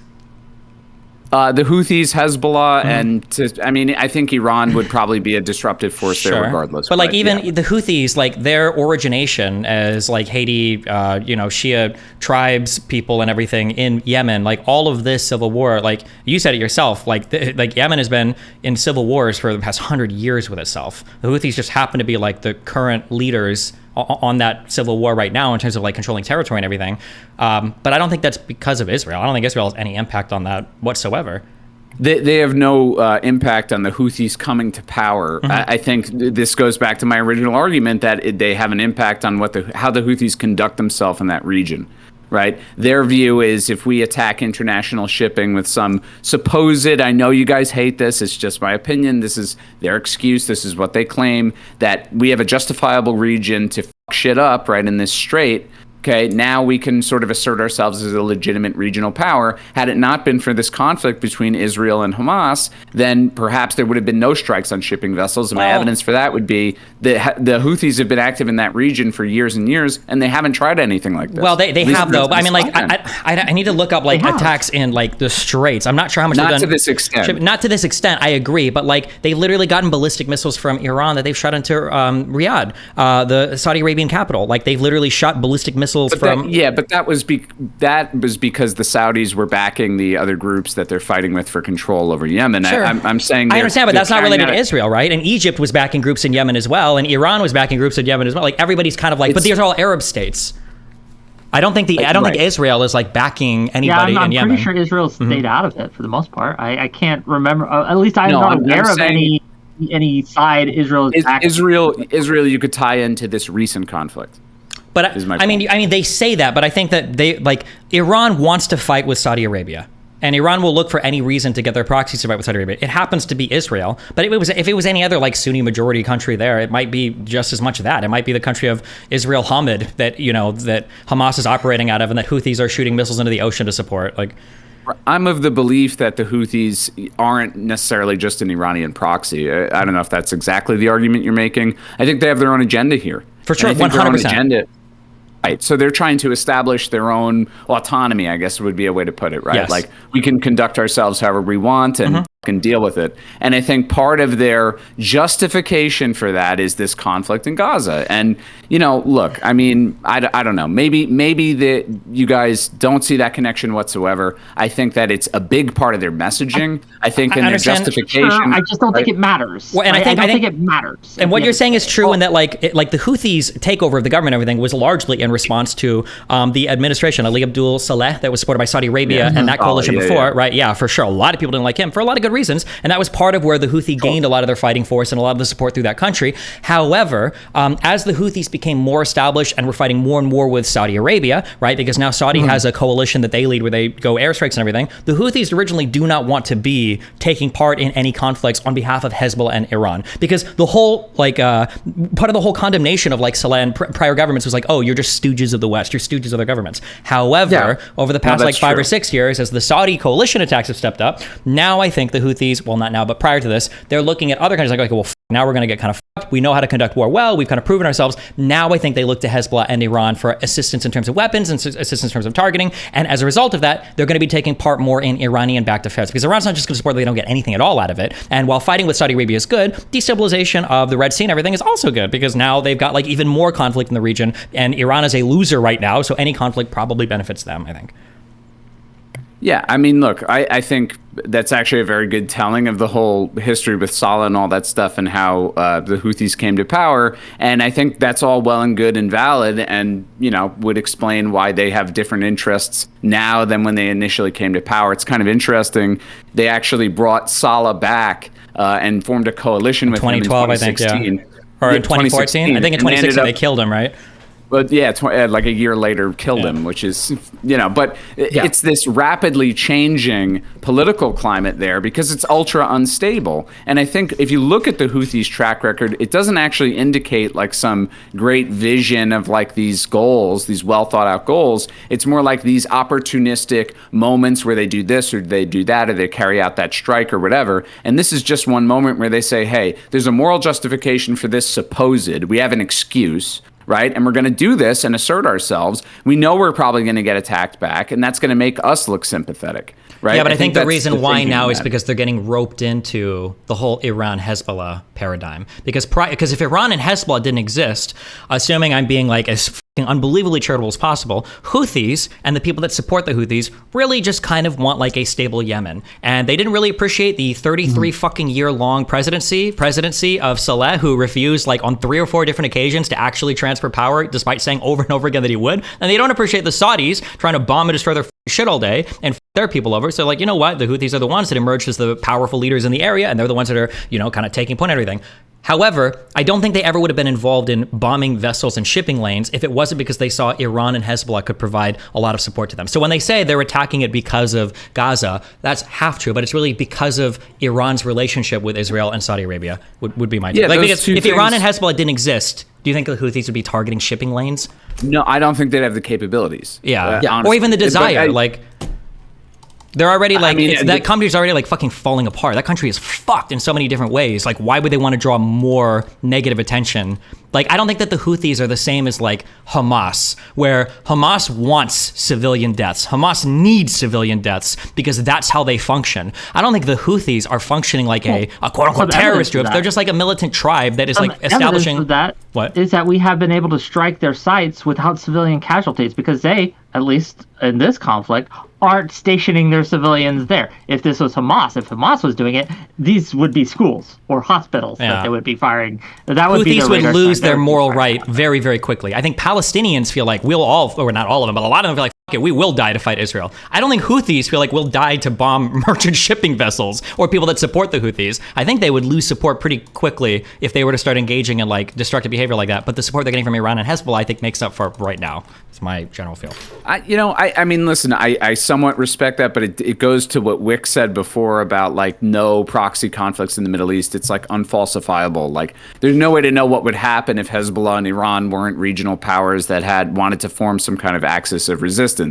The Houthis, Hezbollah, and I think Iran would probably be a disruptive force there regardless. But the Houthis, their origination as Haiti, Shia tribes people and everything in Yemen, all of this civil war, you said it yourself, Yemen has been in civil wars for the past 100 years with itself. The Houthis just happen to be the current leaders on that civil war right now in terms of controlling territory and everything. But I don't think that's because of Israel. I don't think Israel has any impact on that whatsoever. They have no impact on the Houthis coming to power. I think this goes back to my original argument that they have an impact on how the Houthis conduct themselves in that region. Right? Their view is if we attack international shipping with some supposed, I know you guys hate this, it's just my opinion, this is their excuse, this is what they claim, that we have a justifiable region to fuck shit up right in this strait, Okay, now we can sort of assert ourselves as a legitimate regional power. Had it not been for this conflict between Israel and Hamas, then perhaps there would have been no strikes on shipping vessels. And my evidence for that would be that the Houthis have been active in that region for years and years, and they haven't tried anything like this. Well, they have, though. I mean, like, I need to look up, like, attacks in, like, the Straits. I'm not sure how much they've done. Not to this extent. Not to this extent, I agree. But, like, they literally gotten ballistic missiles from Iran that they've shot into Riyadh, the Saudi Arabian capital. Like, they've literally shot ballistic missiles from... But that was because the Saudis were backing the other groups that they're fighting with for control over Yemen. Sure. I'm saying... I understand, but that's not related to Israel, right? And Egypt was backing groups in Yemen as well, and Iran was backing groups in Yemen as well. Like, everybody's kind of like... But these are all Arab states. I don't think Israel is, like, backing anybody in Yemen. I'm pretty sure Israel stayed out of it for the most part. I can't remember. At least I'm not aware of any side Israel is backing. Israel, you could tie into this recent conflict. But I mean, they say that, but I think that Iran wants to fight with Saudi Arabia, and Iran will look for any reason to get their proxies to fight with Saudi Arabia. It happens to be Israel, but if it was any other, like, Sunni majority country there, it might be just as much that. It might be the country of Israel Hamid that Hamas is operating out of, and that Houthis are shooting missiles into the ocean to support. Like, I'm of the belief that the Houthis aren't necessarily just an Iranian proxy. I don't know if that's exactly the argument you're making. I think they have their own agenda here. For sure, 100%. Right. So they're trying to establish their own autonomy, I guess would be a way to put it, right? Yes. Like, we can conduct ourselves however we want and can deal with it. And I think part of their justification for that is this conflict in Gaza. And, look, I mean, I don't know. Maybe you guys don't see that connection whatsoever. I think that it's a big part of their messaging. I think in their justification. Sure, I just don't think it matters. Well, and I don't think it matters. And what you're saying is true in that, like the Houthis' takeover of the government and everything was largely in response to the administration, Ali Abdul Saleh, that was supported by Saudi Arabia and that coalition before, right? Yeah, for sure. A lot of people didn't like him for a lot of good reasons, and that was part of where the Houthi gained a lot of their fighting force and a lot of the support through that country. However, as the Houthis became more established and were fighting more and more with Saudi Arabia, right? Because now Saudi has a coalition that they lead where they go airstrikes and everything. The Houthis originally do not want to be taking part in any conflicts on behalf of Hezbollah and Iran, because the whole part of the whole condemnation of, like, Saleh and prior governments was like, oh, you're just stooges of the West, you're stooges of other governments. However, over the past 5 or 6 years, as the Saudi coalition attacks have stepped up, now I think the Houthis, well, not now, but prior to this, they're looking at other countries like well, now we're going to get kind of fucked. We know how to conduct war well. We've kind of proven ourselves. Now I think they look to Hezbollah and Iran for assistance in terms of weapons and assistance in terms of targeting. And as a result of that, they're going to be taking part more in Iranian-backed affairs, because Iran's not just going to support that they don't get anything at all out of it. And while fighting with Saudi Arabia is good, destabilization of the Red Sea and everything is also good, because now they've got, like, even more conflict in the region, and Iran is a loser right now, so any conflict probably benefits them, I think. Yeah, I mean, look, I think that's actually a very good telling of the whole history with Saleh and all that stuff, and how the Houthis came to power. And I think that's all well and good and valid, and, would explain why they have different interests now than when they initially came to power. It's kind of interesting. They actually brought Saleh back and formed a coalition with him in 2012, I think, yeah. Or in 2014? I think in 2016 they killed him, right? But yeah, like a year later killed him, which is, but it's this rapidly changing political climate there because it's ultra unstable. And I think if you look at the Houthis' track record, it doesn't actually indicate like some great vision of like these goals, these well thought out goals. It's more like these opportunistic moments where they do this or they do that or they carry out that strike or whatever. And this is just one moment where they say, hey, there's a moral justification for this supposed. We have an excuse. Right. And we're going to do this and assert ourselves. We know we're probably going to get attacked back, and that's going to make us look sympathetic. Right. Yeah, but I think the reason why now is because they're getting roped into the whole Iran-Hezbollah paradigm. Because if Iran and Hezbollah didn't exist, assuming I'm being like as unbelievably charitable as possible, Houthis and the people that support the Houthis really just kind of want like a stable Yemen. And they didn't really appreciate the 33 fucking year long presidency of Saleh, who refused like on 3 or 4 different occasions to actually transfer power, despite saying over and over again that he would. And they don't appreciate the Saudis trying to bomb and destroy their shit all day and their people over. So like, you know what? The Houthis are the ones that emerged as the powerful leaders in the area, and they're the ones that are, kind of taking point at everything. However, I don't think they ever would have been involved in bombing vessels and shipping lanes if it wasn't because they saw Iran and Hezbollah could provide a lot of support to them. So when they say they're attacking it because of Gaza, that's half true, but it's really because of Iran's relationship with Israel and Saudi Arabia would be my take. Like, because if Iran and Hezbollah didn't exist, do you think the Houthis would be targeting shipping lanes? No, I don't think they'd have the capabilities. Yeah. Or even the desire. They're already that country's already like fucking falling apart. That country is fucked in so many different ways. Like, why would they want to draw more negative attention? Like, I don't think that the Houthis are the same as like Hamas, where Hamas wants civilian deaths. Hamas needs civilian deaths because that's how they function. I don't think the Houthis are functioning like a quote unquote terrorist group. They're just like a militant tribe that is like establishing. Of that is that we have been able to strike their sites without civilian casualties because they, at least in this conflict, aren't stationing their civilians there. If this was Hamas, if Hamas was doing it, these would be schools or hospitals that they would be firing. That would be Houthis would lose their moral right very, very quickly. I think Palestinians feel like we'll all, or not all of them, but a lot of them feel like, okay, we will die to fight Israel. I don't think Houthis feel like we'll die to bomb merchant shipping vessels or people that support the Houthis. I think they would lose support pretty quickly if they were to start engaging in like destructive behavior like that. But the support they're getting from Iran and Hezbollah, I think, makes up for it right now. It's my general feel. I mean, listen, I somewhat respect that, but it goes to what Wick said before about like no proxy conflicts in the Middle East. It's like unfalsifiable. Like there's no way to know what would happen if Hezbollah and Iran weren't regional powers that had wanted to form some kind of axis of resistance.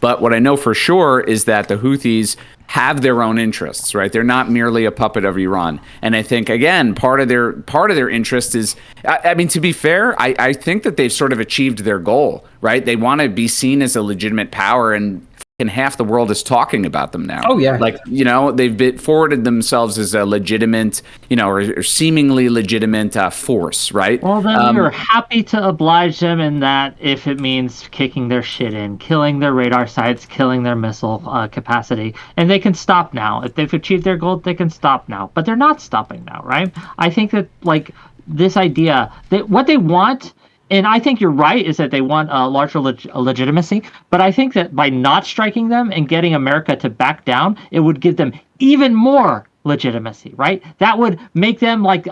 But what I know for sure is that the Houthis have their own interests, right? They're not merely a puppet of Iran. And I think, again, part of their interest is, I mean, to be fair, I think that they've sort of achieved their goal, right? They want to be seen as a legitimate power, and half the world is talking about them now. Oh, yeah. Like, they've forwarded themselves as a legitimate, or seemingly legitimate force, right? Well, then you're happy to oblige them in that if it means kicking their shit in, killing their radar sites, killing their missile capacity, and they can stop now. If they've achieved their goal, they can stop now. But they're not stopping now, right? I think that, like, this idea, that what they want... And I think you're right, is that they want a larger legitimacy. But I think that by not striking them and getting America to back down, it would give them even more legitimacy, right? That would make them like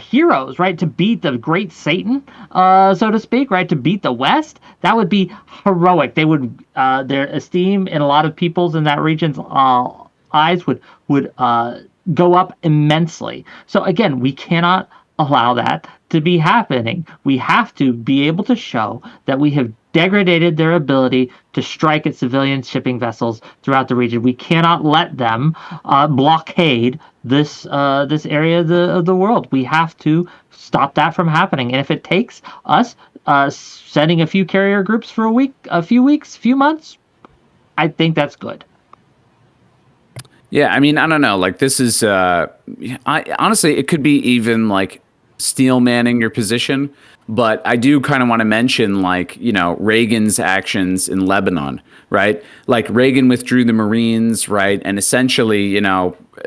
heroes, right? To beat the great Satan, so to speak, right? To beat the West. That would be heroic. They would, their esteem in a lot of people's in that region's eyes would go up immensely. So again, we cannot allow that to be happening. We have to be able to show that we have degraded their ability to strike at civilian shipping vessels throughout the region. We cannot let them blockade this area of the world. We have to stop that from happening. And if it takes us sending a few carrier groups for a few weeks, few months, I think that's good. Yeah, I mean, I don't know. Like, this is, honestly, it could be even like steel manning your position, but I do kind of want to mention, like, Reagan's actions in Lebanon, right? Like, Reagan withdrew the Marines, right? And essentially,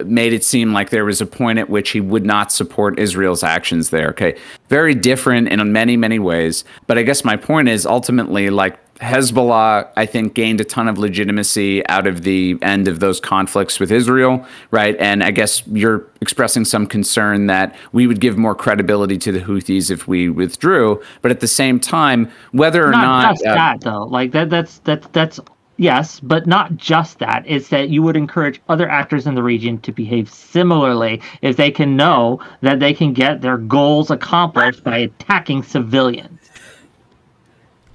made it seem like there was a point at which he would not support Israel's actions there. Okay. Very different in many, many ways. But I guess my point is ultimately, like, Hezbollah, I think, gained a ton of legitimacy out of the end of those conflicts with Israel, right? And I guess you're expressing some concern that we would give more credibility to the Houthis if we withdrew. But at the same time, whether or not just that though, like that's yes, but not just that. It's that you would encourage other actors in the region to behave similarly if they can know that they can get their goals accomplished by attacking civilians.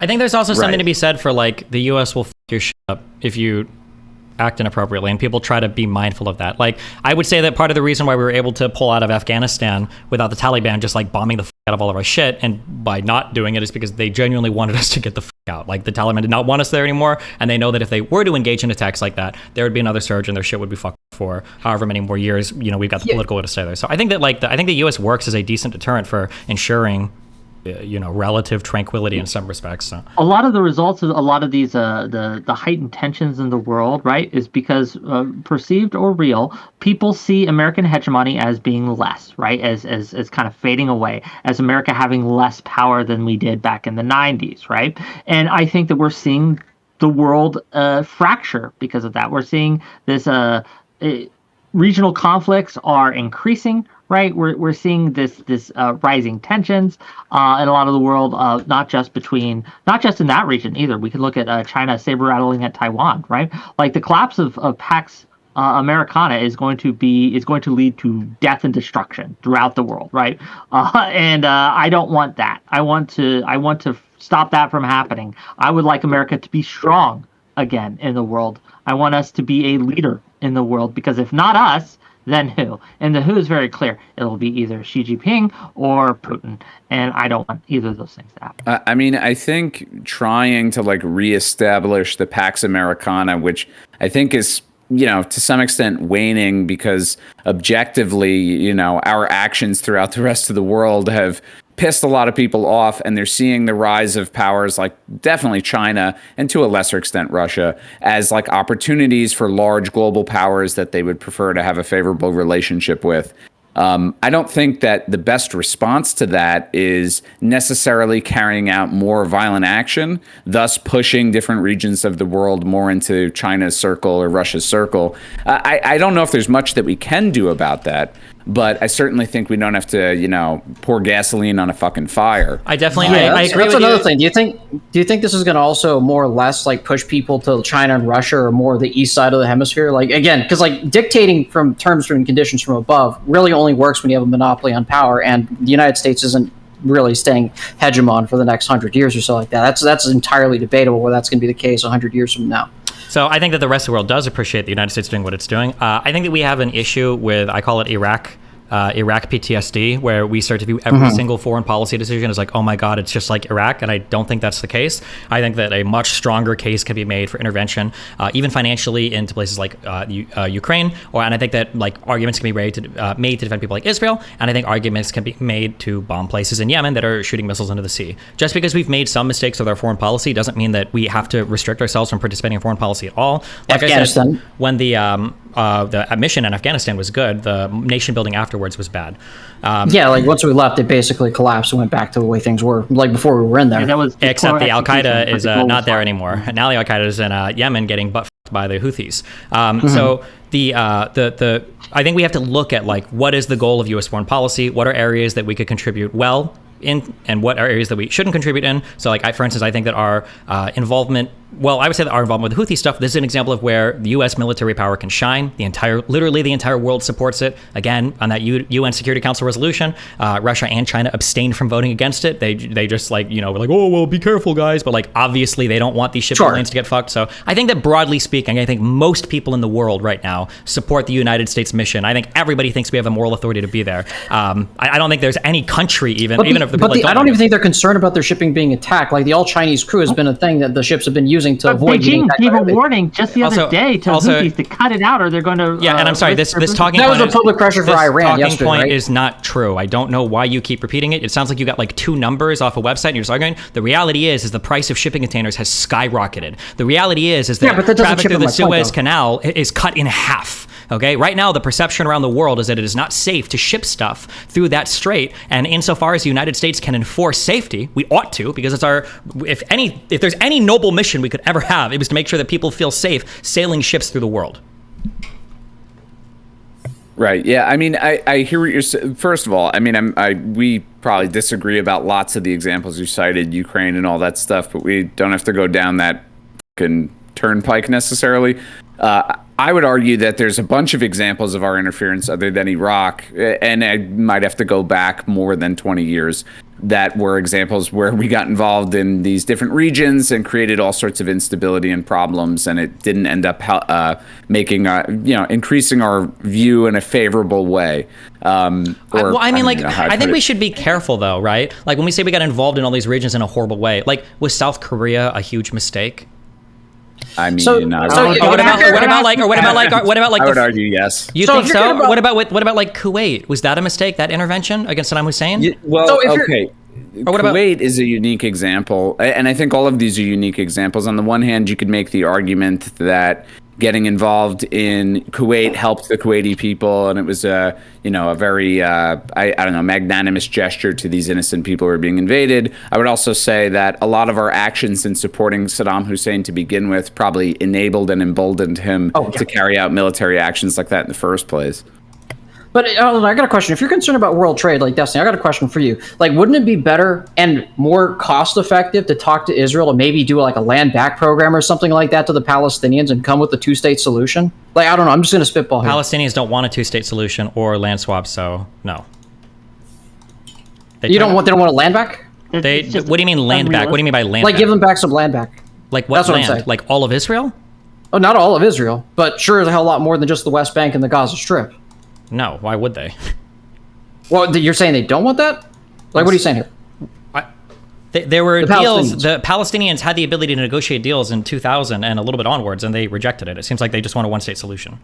I think there's also something to be said for, like, the U.S. will f*** your shit up if you act inappropriately, and people try to be mindful of that. Like, I would say that part of the reason why we were able to pull out of Afghanistan without the Taliban just, like, bombing the f*** out of all of our shit, and by not doing it, is because they genuinely wanted us to get the f*** out. Like, the Taliban did not want us there anymore, and they know that if they were to engage in attacks like that, there would be another surge, and their shit would be fucked for however many more years, we've got the political will to stay there. So I think that, like, I think the U.S. works as a decent deterrent for ensuring relative tranquility in some respects. So. A lot of the results of a lot of these the heightened tensions in the world, right, is because perceived or real, people see American hegemony as being less, right, as kind of fading away, as America having less power than we did back in the 90s, right? And I think that we're seeing the world fracture because of that. We're seeing this regional conflicts are increasing, right? We're seeing this rising tensions in a lot of the world, not just in that region either. We could look at China saber rattling at Taiwan, right? Like the collapse of Pax Americana is going to lead to death and destruction throughout the world, right? And I don't want that. I want to stop that from happening. I would like America to be strong again in the world. I want us to be a leader in the world, because if not us, then who? And the who is very clear. It'll be either Xi Jinping or Putin, and I don't want either of those things to happen. I mean, I think trying to like reestablish the Pax Americana, which I think is, to some extent waning, because objectively, our actions throughout the rest of the world have pissed a lot of people off, and they're seeing the rise of powers like definitely China and to a lesser extent Russia as like opportunities for large global powers that they would prefer to have a favorable relationship with. I don't think that the best response to that is necessarily carrying out more violent action, thus pushing different regions of the world more into China's circle or Russia's circle. I don't know if there's much that we can do about that, but I certainly think we don't have to, pour gasoline on a fucking fire. I definitely, Yeah, I agree that's with another you. thing. Do you think this is going to also more or less like push people to China and Russia, or more the east side of the hemisphere? Like again, because like dictating from terms and conditions from above really only works when you have a monopoly on power, and the United States isn't really staying hegemon for the next 100 years or so like that. That's entirely debatable whether that's going to be the case 100 years from now. So I think that the rest of the world does appreciate the United States doing what it's doing. I think that we have an issue with, I call it Iraq PTSD, where we start to view every single foreign policy decision as like, oh my God, it's just like Iraq. And I don't think that's the case. I think that a much stronger case can be made for intervention, even financially, into places like Ukraine. And I think that like arguments can be made to defend people like Israel. And I think arguments can be made to bomb places in Yemen that are shooting missiles into the sea. Just because we've made some mistakes with our foreign policy doesn't mean that we have to restrict ourselves from participating in foreign policy at all. Like Afghanistan. I said, when the mission in Afghanistan was good, the nation building afterwards was bad. Yeah, like once we left, it basically collapsed and went back to the way things were, like before we were in there. And that was Except the Al Qaeda execution, is but the goal not was there fine. anymore. Now the Al Qaeda is in Yemen getting butt by the Houthis. So the I think we have to look at like what is the goal of U.S. foreign policy? What are areas that we could contribute well in, and what are areas that we shouldn't contribute in? So like for instance, I think that our involvement. Well, I would say that our involvement with the Houthi stuff, this is an example of where the U.S. military power can shine. Literally the entire world supports it. Again, on that UN Security Council resolution, Russia and China abstained from voting against it. They just like, were like, oh, well, be careful, guys. But like, obviously they don't want these shipping lanes to get fucked. So I think that broadly speaking, I think most people in the world right now support the United States mission. I think everybody thinks we have a moral authority to be there. I don't think there's any country I don't even think they're concerned about their shipping being attacked. Like the all Chinese crew has been a thing that the ships have been using to avoid Beijing gave a by warning just the other day to Houthis to cut it out, or they're going to. Yeah, and I'm sorry. This talking that point was a public pressure for Iran talking yesterday, point right? is not true. I don't know why you keep repeating it. It sounds like you got like two numbers off a website and you're just arguing. The reality is the price of shipping containers has skyrocketed. The reality is that but that doesn't traffic chip through in the my point, Suez though. Canal is cut in half. Okay, right now the perception around the world is that it is not safe to ship stuff through that strait, and insofar as the United States can enforce safety, we ought to, because it's our if there's any noble mission we could ever have, it was to make sure that people feel safe sailing ships through the world. Right. Yeah. I mean, I hear what you're saying. First of all, I mean, we probably disagree about lots of the examples you cited, Ukraine and all that stuff, but we don't have to go down that fucking turnpike necessarily. I would argue that there's a bunch of examples of our interference other than Iraq, and I might have to go back more than 20 years, that were examples where we got involved in these different regions and created all sorts of instability and problems, and it didn't end up making increasing our view in a favorable way. I think we should be careful though, right? Like when we say we got involved in all these regions in a horrible way, like was South Korea a huge mistake? I mean, what about like I would argue yes. You think so? What about like Kuwait? Was that a mistake? That intervention against Saddam Hussein? Okay. Or what about Kuwait is a unique example, and I think all of these are unique examples. On the one hand, you could make the argument that getting involved in Kuwait helped the Kuwaiti people, and it was a very magnanimous gesture to these innocent people who were being invaded. I would also say that a lot of our actions in supporting Saddam Hussein to begin with probably enabled and emboldened him to carry out military actions like that in the first place. But I got a question. If you're concerned about world trade, like Destiny, I got a question for you. Like, wouldn't it be better and more cost-effective to talk to Israel and maybe do like a land back program or something like that to the Palestinians and come with a two-state solution? Like, I don't know. I'm just going to spitball here. Palestinians don't want a two-state solution or land swap, so no. They don't want a land back? What do you mean land back? What do you mean by land back? Like, give them back some land back. Like what That's land? what I'm saying. Like all of Israel? Oh, not all of Israel, but sure as a hell a lot more than just the West Bank and the Gaza Strip. No, why would they? Well, you're saying they don't want that? Like, what are you saying here? There were The deals. Palestinians. The Palestinians had the ability to negotiate deals in 2000 and a little bit onwards, and they rejected it. It seems like they just want a one-state solution.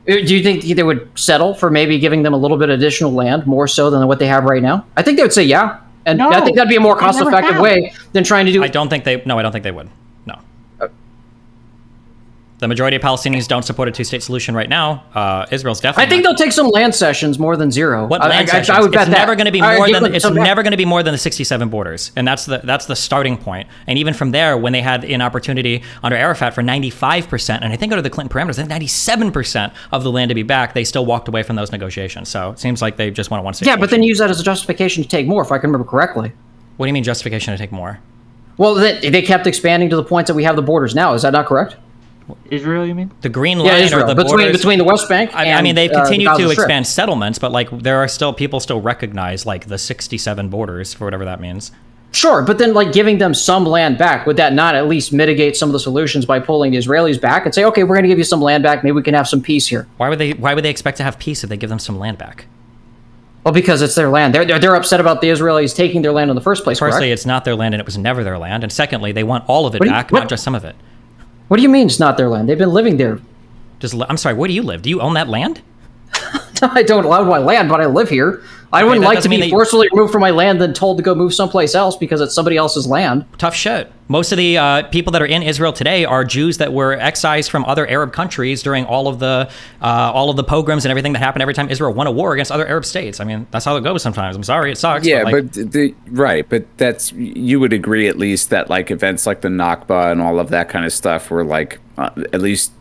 Do you think they would settle for maybe giving them a little bit additional land, more so than what they have right now? I think they would say yeah. And No, I think that'd be a more they never cost-effective have. way than trying to do... I don't think they would. No. The majority of Palestinians don't support a two-state solution right now. Israel's definitely. I think not. they'll take some land cessions more than zero. What land sessions? I would bet it's that. never going to be All right, more give than them it's some back. never going to be more than the 67 borders, and that's the starting point. And even from there, when they had an opportunity under Arafat for 95%, and I think under the Clinton parameters, they had 97% of the land to be back, they still walked away from those negotiations. So it seems like they just want a one-state. Yeah, but then solution. use that as a justification to take more, if I can remember correctly. What do you mean justification to take more? Well, they kept expanding to the point that we have the borders now. Is that not correct? Israel, you mean? The green line Yeah, Israel. or the borders Between the West Bank and I mean, they've the continued Gaza to Strip. expand settlements, but like there are still people still recognize like the 67 borders for whatever that means. Sure, but then like giving them some land back, would that not at least mitigate some of the solutions by pulling the Israelis back and say, okay, we're going to give you some land back, maybe we can have some peace here? Why would they expect to have peace if they give them some land back? Well, because it's their land. They're upset about the Israelis taking their land in the first place, Firstly, correct? it's not their land and it was never their land. And secondly, they want all of it What do you- back, what- not just some of it. What do you mean it's not their land? They've been living there. I'm sorry, where do you live? Do you own that land? I don't own my land, but I live here. I Okay, wouldn't that like to doesn't mean be that forcibly removed from my land and told to go move someplace else because it's somebody else's land. Tough shit. Most of the people that are in Israel today are Jews that were excised from other Arab countries during all of the pogroms and everything that happened every time Israel won a war against other Arab states. I mean, that's how it goes sometimes. I'm sorry, it sucks. Yeah, like, but that's, you would agree at least that like events like the Nakba and all of that kind of stuff were like at least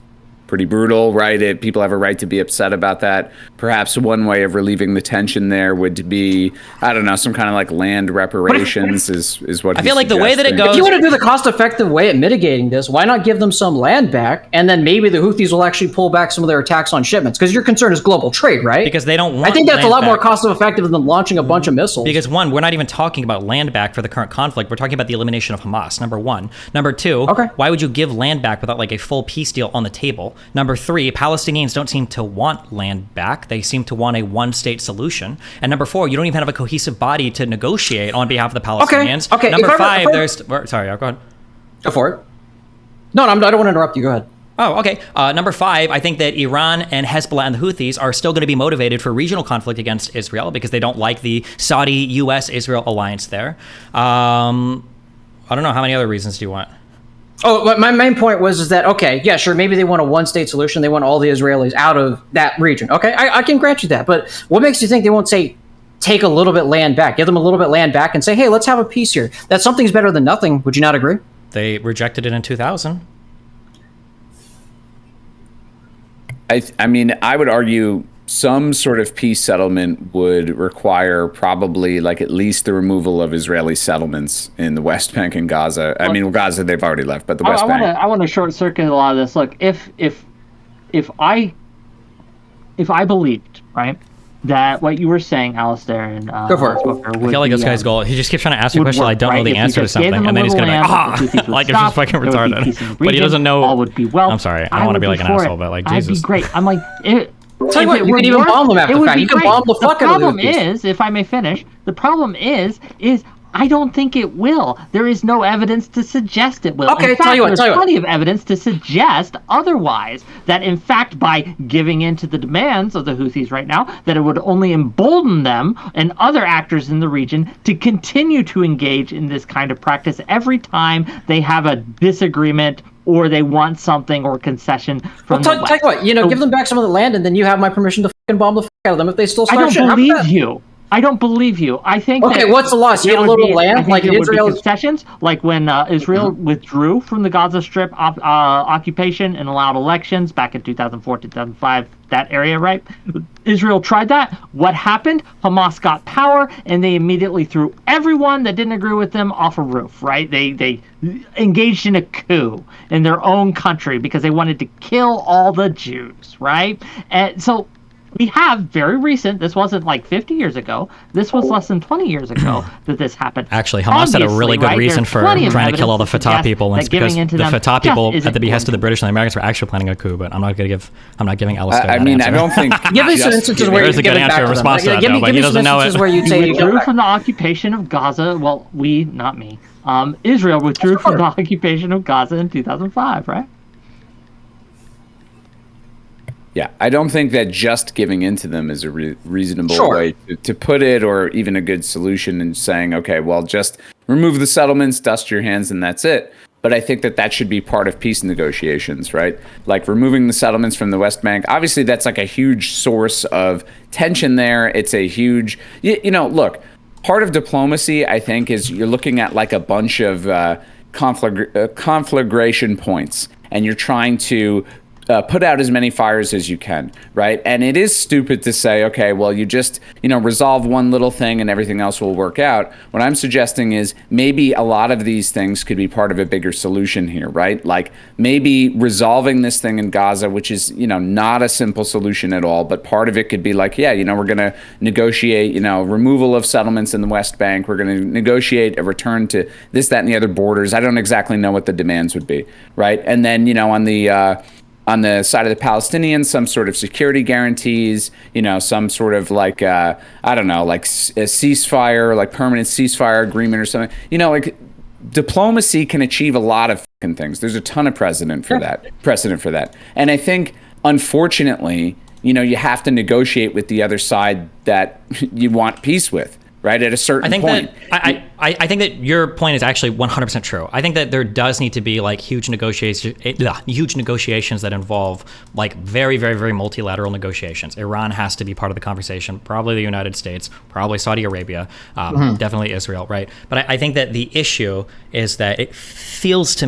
pretty brutal, right? People have a right to be upset about that. Perhaps one way of relieving the tension there would be, I don't know, some kind of like land reparations is what I feel like the way that it If goes. you want to do the cost-effective way at mitigating this, why not give them some land back, and then maybe the Houthis will actually pull back some of their attacks on shipments? Because your concern is global trade, right? Because they don't want I think that's a land lot more back. cost-effective than launching a bunch of missiles. Because one, we're not even talking about land back for the current conflict. We're talking about the elimination of Hamas, number one. Number two, Okay. why would you give land back without like a full peace deal on the table? Number three, Palestinians don't seem to want land back. They seem to want a one-state solution. And number four, you don't even have a cohesive body to negotiate on behalf of the Palestinians. Okay, Number if five, I'm- there's... Sorry, go ahead. Go for it. No, I don't want to interrupt you. Go ahead. Oh, okay. Number five, I think that Iran and Hezbollah and the Houthis are still going to be motivated for regional conflict against Israel because they don't like the Saudi-U.S.-Israel alliance there. I don't know. How many other reasons do you want? Oh, but my main point was that, okay, yeah, sure, maybe they want a one-state solution. They want all the Israelis out of that region. Okay, I can grant you that. But what makes you think they won't say, take a little bit land back, give them a little bit land back and say, hey, let's have a peace here? That something's better than nothing. Would you not agree? They rejected it in 2000. I mean, I would argue some sort of peace settlement would require probably like at least the removal of Israeli settlements in the West Bank and Gaza. I mean, Gaza they've already left, but the West Bank. I want to short circuit a lot of this. Look, if I believed, right, that what you were saying, Alistair and Go for it. Nonsmoker I feel like this guy's goal. He just keeps trying to ask a question. I don't know the answer to something, and then he's gonna be like, like it's just fucking retarded. But he doesn't know. All would be well. I'm sorry. I don't want to be like an asshole, but like Jesus. I'd be great. I'm like. Tell you what, you could even bomb them after the fact. You can bomb the fuck out of the problem is, if I may finish, the problem is I don't think it will. There is no evidence to suggest it will. Okay, in fact, tell you what. there's plenty of evidence to suggest otherwise. That in fact, by giving in to the demands of the Houthis right now, that it would only embolden them and other actors in the region to continue to engage in this kind of practice every time they have a disagreement or they want something or concession from the West. Tell you what, give them back some of the land, and then you have my permission to fucking bomb the fuck out of them if they still start shit. I don't How about believe that? you. I don't believe you. I think. Okay, that what's the loss? You there have a would little be- I land think like there would be Israel. concessions, like when Israel withdrew from the Gaza Strip occupation and allowed elections back in 2004, 2005, that area, right? Israel tried that. What happened? Hamas got power, and they immediately threw everyone that didn't agree with them off a roof, right? They engaged in a coup in their own country because they wanted to kill all the Jews, right? And so we have very recent, this wasn't like 50 years ago, this was less than 20 years ago that this happened. Actually, Hamas had a really good reason for trying to kill all the Fatah people, and it's because the Fatah people, at the behest of the British and the Americans, were actually planning a coup. But I'm not giving Alistair that answer. I don't think. Give me some instances where There's you a good give it back answer to in them. response to that, Give though, me but he some doesn't know instances it. where you'd say you withdrew from the occupation of Gaza. Well, not me. Israel withdrew from the occupation of Gaza in 2005, right? Yeah, I don't think that just giving in to them is a reasonable Sure. way to put it, or even a good solution, and saying, okay, well, just remove the settlements, dust your hands, and that's it. But I think that should be part of peace negotiations, right? Like removing the settlements from the West Bank. Obviously, that's like a huge source of tension there. It's a huge, look, part of diplomacy, I think, is you're looking at like a bunch of conflagration points, and you're trying to put out as many fires as you can, right? And it is stupid to say, okay, well, you just, resolve one little thing and everything else will work out. What I'm suggesting is maybe a lot of these things could be part of a bigger solution here, right? Like maybe resolving this thing in Gaza, which is, not a simple solution at all, but part of it could be like, yeah, we're going to negotiate, removal of settlements in the West Bank. We're going to negotiate a return to this, that, and the other borders. I don't exactly know what the demands would be, right? And then, on the side of the Palestinians, some sort of security guarantees, some sort of like, a ceasefire, like permanent ceasefire agreement or something. Like diplomacy can achieve a lot of things. There's a ton of precedent for that. And I think, unfortunately, you have to negotiate with the other side that you want peace with. Right at a certain point. I think that your point is actually 100% true. I think that there does need to be like huge negotiations that involve like very, very, very multilateral negotiations. Iran has to be part of the conversation. Probably the United States. Probably Saudi Arabia. Definitely Israel. Right. But I think that the issue is that it feels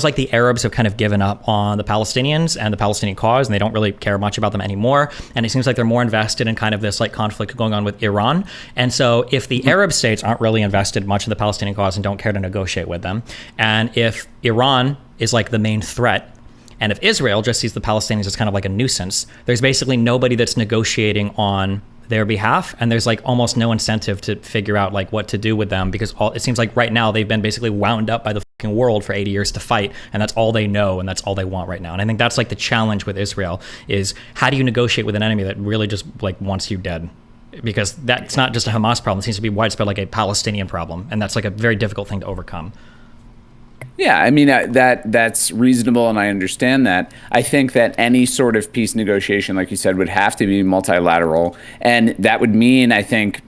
like the Arabs have kind of given up on the Palestinians and the Palestinian cause, and they don't really care much about them anymore. And it seems like they're more invested in kind of this like conflict going on with Iran. And so if the Arab states aren't really invested much in the Palestinian cause and don't care to negotiate with them, and if Iran is like the main threat, and if Israel just sees the Palestinians as kind of like a nuisance, there's basically nobody that's negotiating on their behalf, and there's like almost no incentive to figure out like what to do with them, because it seems like right now they've been basically wound up by the fucking world for 80 years to fight, and that's all they know and that's all they want right now. And I think that's like the challenge with Israel is how do you negotiate with an enemy that really just like wants you dead? Because that's not just a Hamas problem. It seems to be widespread, like a Palestinian problem. And that's like a very difficult thing to overcome. Yeah, I mean, that's reasonable, and I understand that. I think that any sort of peace negotiation, like you said, would have to be multilateral. And that would mean, I think,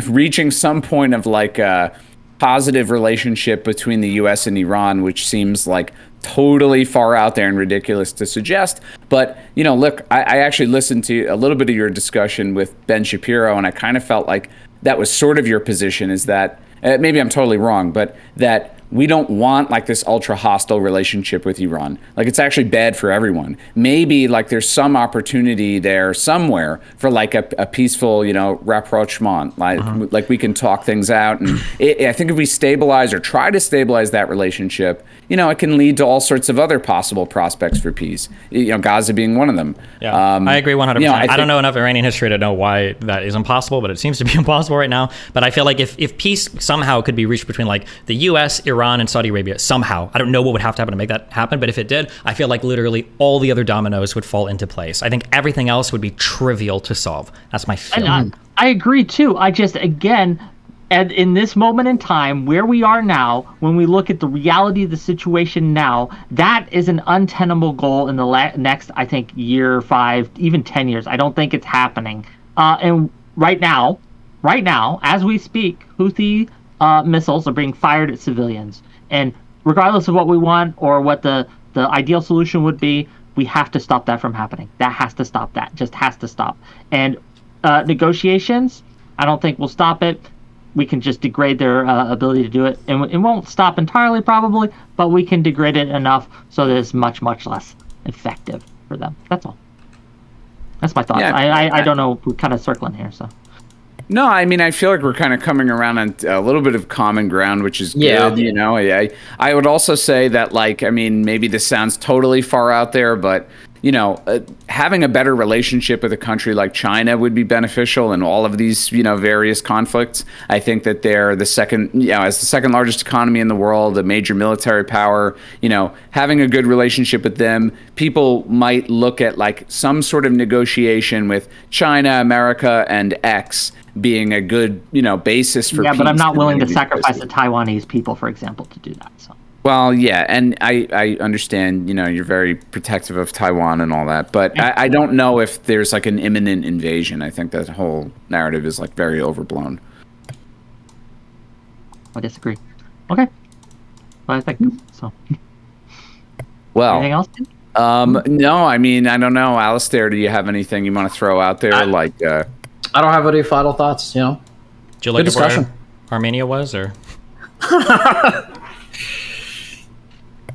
reaching some point of like a positive relationship between the U.S. and Iran, which seems like totally far out there and ridiculous to suggest. But, look, I actually listened to a little bit of your discussion with Ben Shapiro, and I kind of felt like that was sort of your position, is that, maybe I'm totally wrong, but that we don't want like this ultra hostile relationship with Iran. Like it's actually bad for everyone. Maybe like there's some opportunity there somewhere for like a peaceful, rapprochement. Like we can talk things out. And I think if we stabilize or try to stabilize that relationship, it can lead to all sorts of other possible prospects for peace. Gaza being one of them. Yeah, I agree 100%. I don't know enough Iranian history to know why that is impossible, but it seems to be impossible right now. But I feel like if peace somehow could be reached between like the U.S., Iran, and Saudi Arabia, somehow, I don't know what would have to happen to make that happen, but if it did, I feel like literally all the other dominoes would fall into place. I think everything else would be trivial to solve. That's my feeling. I agree too. I just, again, and in this moment in time, where we are now, when we look at the reality of the situation now, that is an untenable goal in the next, I think, year, 5, even 10 years. I don't think it's happening. And right now, as we speak, Houthi missiles are being fired at civilians. And regardless of what we want or what the ideal solution would be, we have to stop that from happening. That has to stop. That just has to stop. And negotiations, I don't think we'll stop it. We can just degrade their ability to do it, and it won't stop entirely probably, but we can degrade it enough so that it's much, much less effective for them. That's all. That's my thoughts. Yeah, I don't know. We're kind of circling here, so. No, I mean, I feel like we're kind of coming around on a little bit of common ground, which is good. Yeah. You know, I would also say that, like, I mean, maybe this sounds totally far out there, but, you know, having a better relationship with a country like China would be beneficial in all of these, you know, various conflicts. I think that they're the second, you know, as the second largest economy in the world, a major military power, you know, having a good relationship with them, people might look at like some sort of negotiation with China, America, and X being a good, you know, basis for peace. But I'm not willing to sacrifice the Taiwanese people, for example, to do that. So. Well, yeah, and I understand, you know, you're very protective of Taiwan and all that, but I don't know if there's like an imminent invasion. I think that whole narrative is like very overblown. I disagree. Okay. Well, I think so. Well, anything else? No, I mean, I don't know. Alistair, do you have anything you want to throw out there? I don't have any final thoughts, you know. Did you look Good at where discussion. Armenia was, or?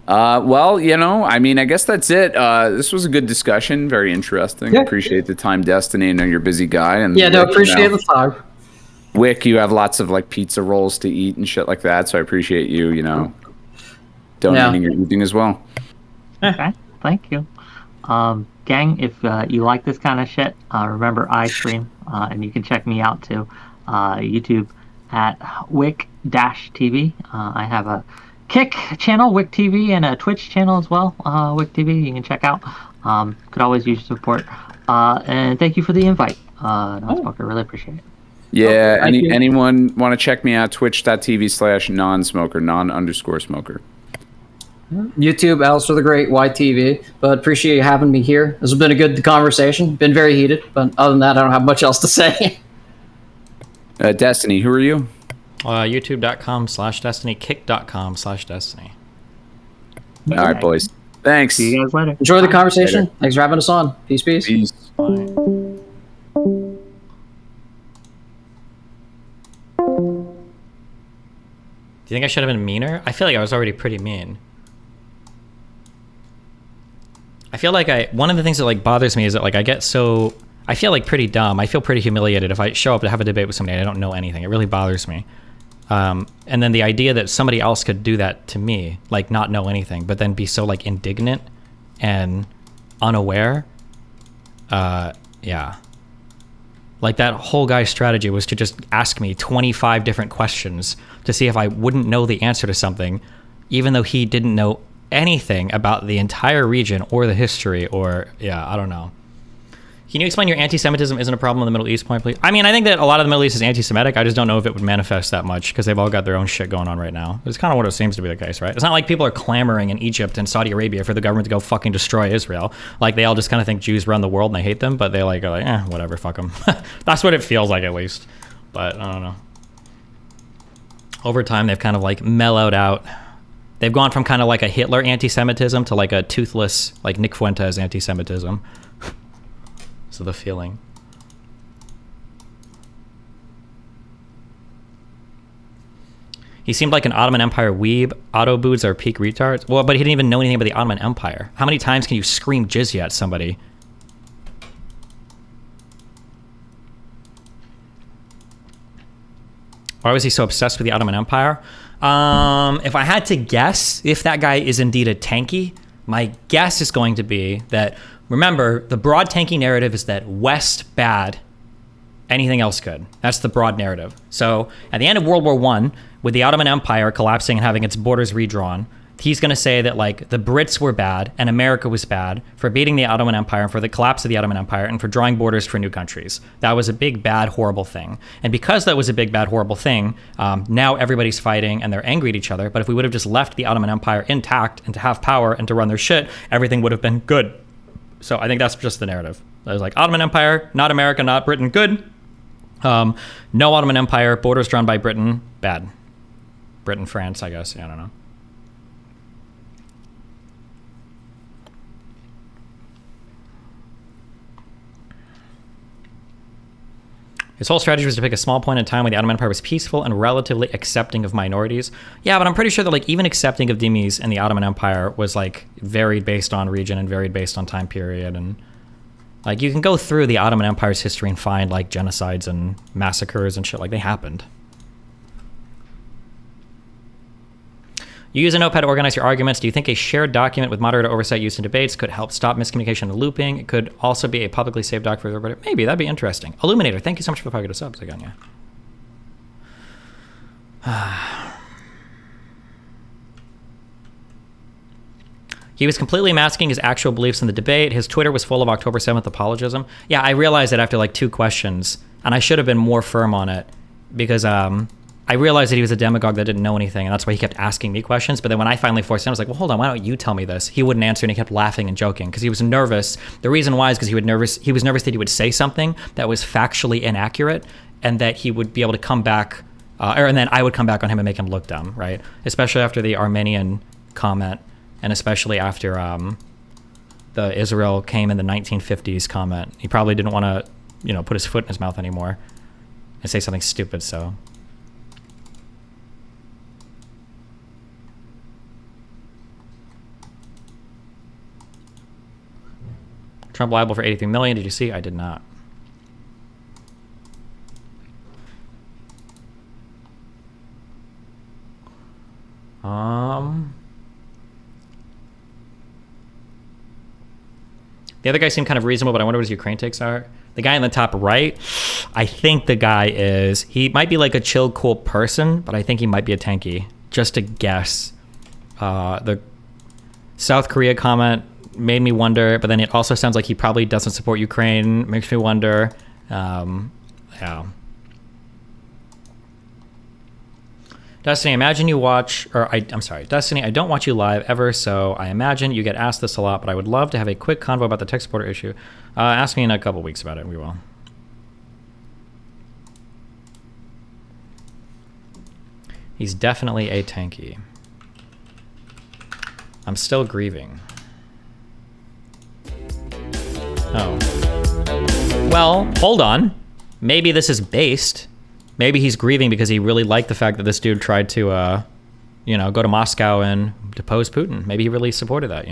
Well, you know, I mean, I guess that's it. This was a good discussion. Very interesting. Yeah. Appreciate the time, Destiny. I know you're a busy guy. And Yeah, no, Wick, appreciate you know, the time. Wick, you have lots of like pizza rolls to eat and shit like that. So I appreciate you, you know, donating your evening as well. Okay. Thank you. Gang, if you like this kind of shit, remember I stream, and you can check me out too. YouTube at WhickTV. I have a Kick channel, WhickTV, and a Twitch channel as well, WhickTV. You can check out. Could always use your support. And thank you for the invite, Nonsmoker. Really appreciate it. Yeah. you. Anyone want to check me out? Twitch.tv/nonsmoker, non_smoker. YouTube, Alistair the Great, YTV. But appreciate you having me here. This has been a good conversation. Been very heated, but other than that, I don't have much else to say. Destiny, who are you? YouTube.com/Destiny, Kick.com/Destiny. All right, boys. Thanks. See you guys later. Enjoy the conversation. Thanks for having us on. Peace, peace. Peace. Bye. Do you think I should have been meaner? I feel like I was already pretty mean. I feel like one of the things that like bothers me is that like I feel like pretty dumb. I feel pretty humiliated if I show up to have a debate with somebody and I don't know anything. It really bothers me. And then the idea that somebody else could do that to me, like not know anything, but then be so like indignant and unaware. Yeah. Like that whole guy's strategy was to just ask me 25 different questions to see if I wouldn't know the answer to something, even though he didn't know anything about the entire region or the history or, I don't know. Can you explain your anti-Semitism isn't a problem in the Middle East point, please? I mean, I think that a lot of the Middle East is anti-Semitic. I just don't know if it would manifest that much because they've all got their own shit going on right now. It's kind of what it seems to be the case, right? It's not like people are clamoring in Egypt and Saudi Arabia for the government to go fucking destroy Israel. Like, they all just kind of think Jews run the world and they hate them, but they like are like, whatever, fuck them. That's what it feels like, at least. But I don't know. Over time, they've kind of like mellowed out. They've gone from kind of like a Hitler anti-Semitism to like a toothless, like Nick Fuentes anti-Semitism. So the feeling. He seemed like an Ottoman Empire weeb. Auto boots are peak retards. Well, but he didn't even know anything about the Ottoman Empire. How many times can you scream jizya at somebody? Why was he so obsessed with the Ottoman Empire? If I had to guess if that guy is indeed a tanky, my guess is going to be that, remember, the broad tanky narrative is that West bad, anything else good. That's the broad narrative. So at the end of World War I, with the Ottoman Empire collapsing and having its borders redrawn, he's going to say that like the Brits were bad and America was bad for beating the Ottoman Empire and for the collapse of the Ottoman Empire and for drawing borders for new countries. That was a big, bad, horrible thing. And because that was a big, bad, horrible thing, now everybody's fighting and they're angry at each other. But if we would have just left the Ottoman Empire intact and to have power and to run their shit, everything would have been good. So I think that's just the narrative. It was like Ottoman Empire, not America, not Britain, good. No Ottoman Empire, borders drawn by Britain, bad. Britain, France, I guess. I don't know. His whole strategy was to pick a small point in time when the Ottoman Empire was peaceful and relatively accepting of minorities. Yeah, but I'm pretty sure that like even accepting of dhimmis in the Ottoman Empire was like varied based on region and varied based on time period. And like you can go through the Ottoman Empire's history and find like genocides and massacres and shit, like they happened. You use a notepad to organize your arguments. Do you think a shared document with moderator oversight used in debates could help stop miscommunication and looping? It could also be a publicly saved doc for everybody. Maybe, that'd be interesting. Illuminator, thank you so much for the 5 good subs again, yeah. He was completely masking his actual beliefs in the debate. His Twitter was full of October 7th apologism. Yeah, I realized that after like 2 questions, and I should have been more firm on it because I realized that he was a demagogue that didn't know anything, and that's why he kept asking me questions. But then when I finally forced him, I was like, well, hold on, why don't you tell me this? He wouldn't answer, and he kept laughing and joking because he was nervous. The reason why is because he was nervous that he would say something that was factually inaccurate and that he would be able to come back, and then I would come back on him and make him look dumb, right? Especially after the Armenian comment, and especially after the Israel came in the 1950s comment. He probably didn't want to, put his foot in his mouth anymore and say something stupid, so... Trump liable for 83 million. Did you see? I did not. The other guy seemed kind of reasonable, but I wonder what his Ukraine takes are. The guy in the top right, I think the guy he might be like a chill, cool person, but I think he might be a tanky. Just to guess. The South Korea comment made me wonder, but then it also sounds like he probably doesn't support Ukraine. Makes me wonder. Yeah. Destiny, imagine you watch, I'm sorry, Destiny, I don't watch you live ever, so I imagine you get asked this a lot, but I would love to have a quick convo about the tech supporter issue. Ask me in a couple weeks about it, we will. He's definitely a tanky. I'm still grieving. Oh. Well, hold on. Maybe this is based. Maybe he's grieving because he really liked the fact that this dude tried to, go to Moscow and depose Putin. Maybe he really supported that,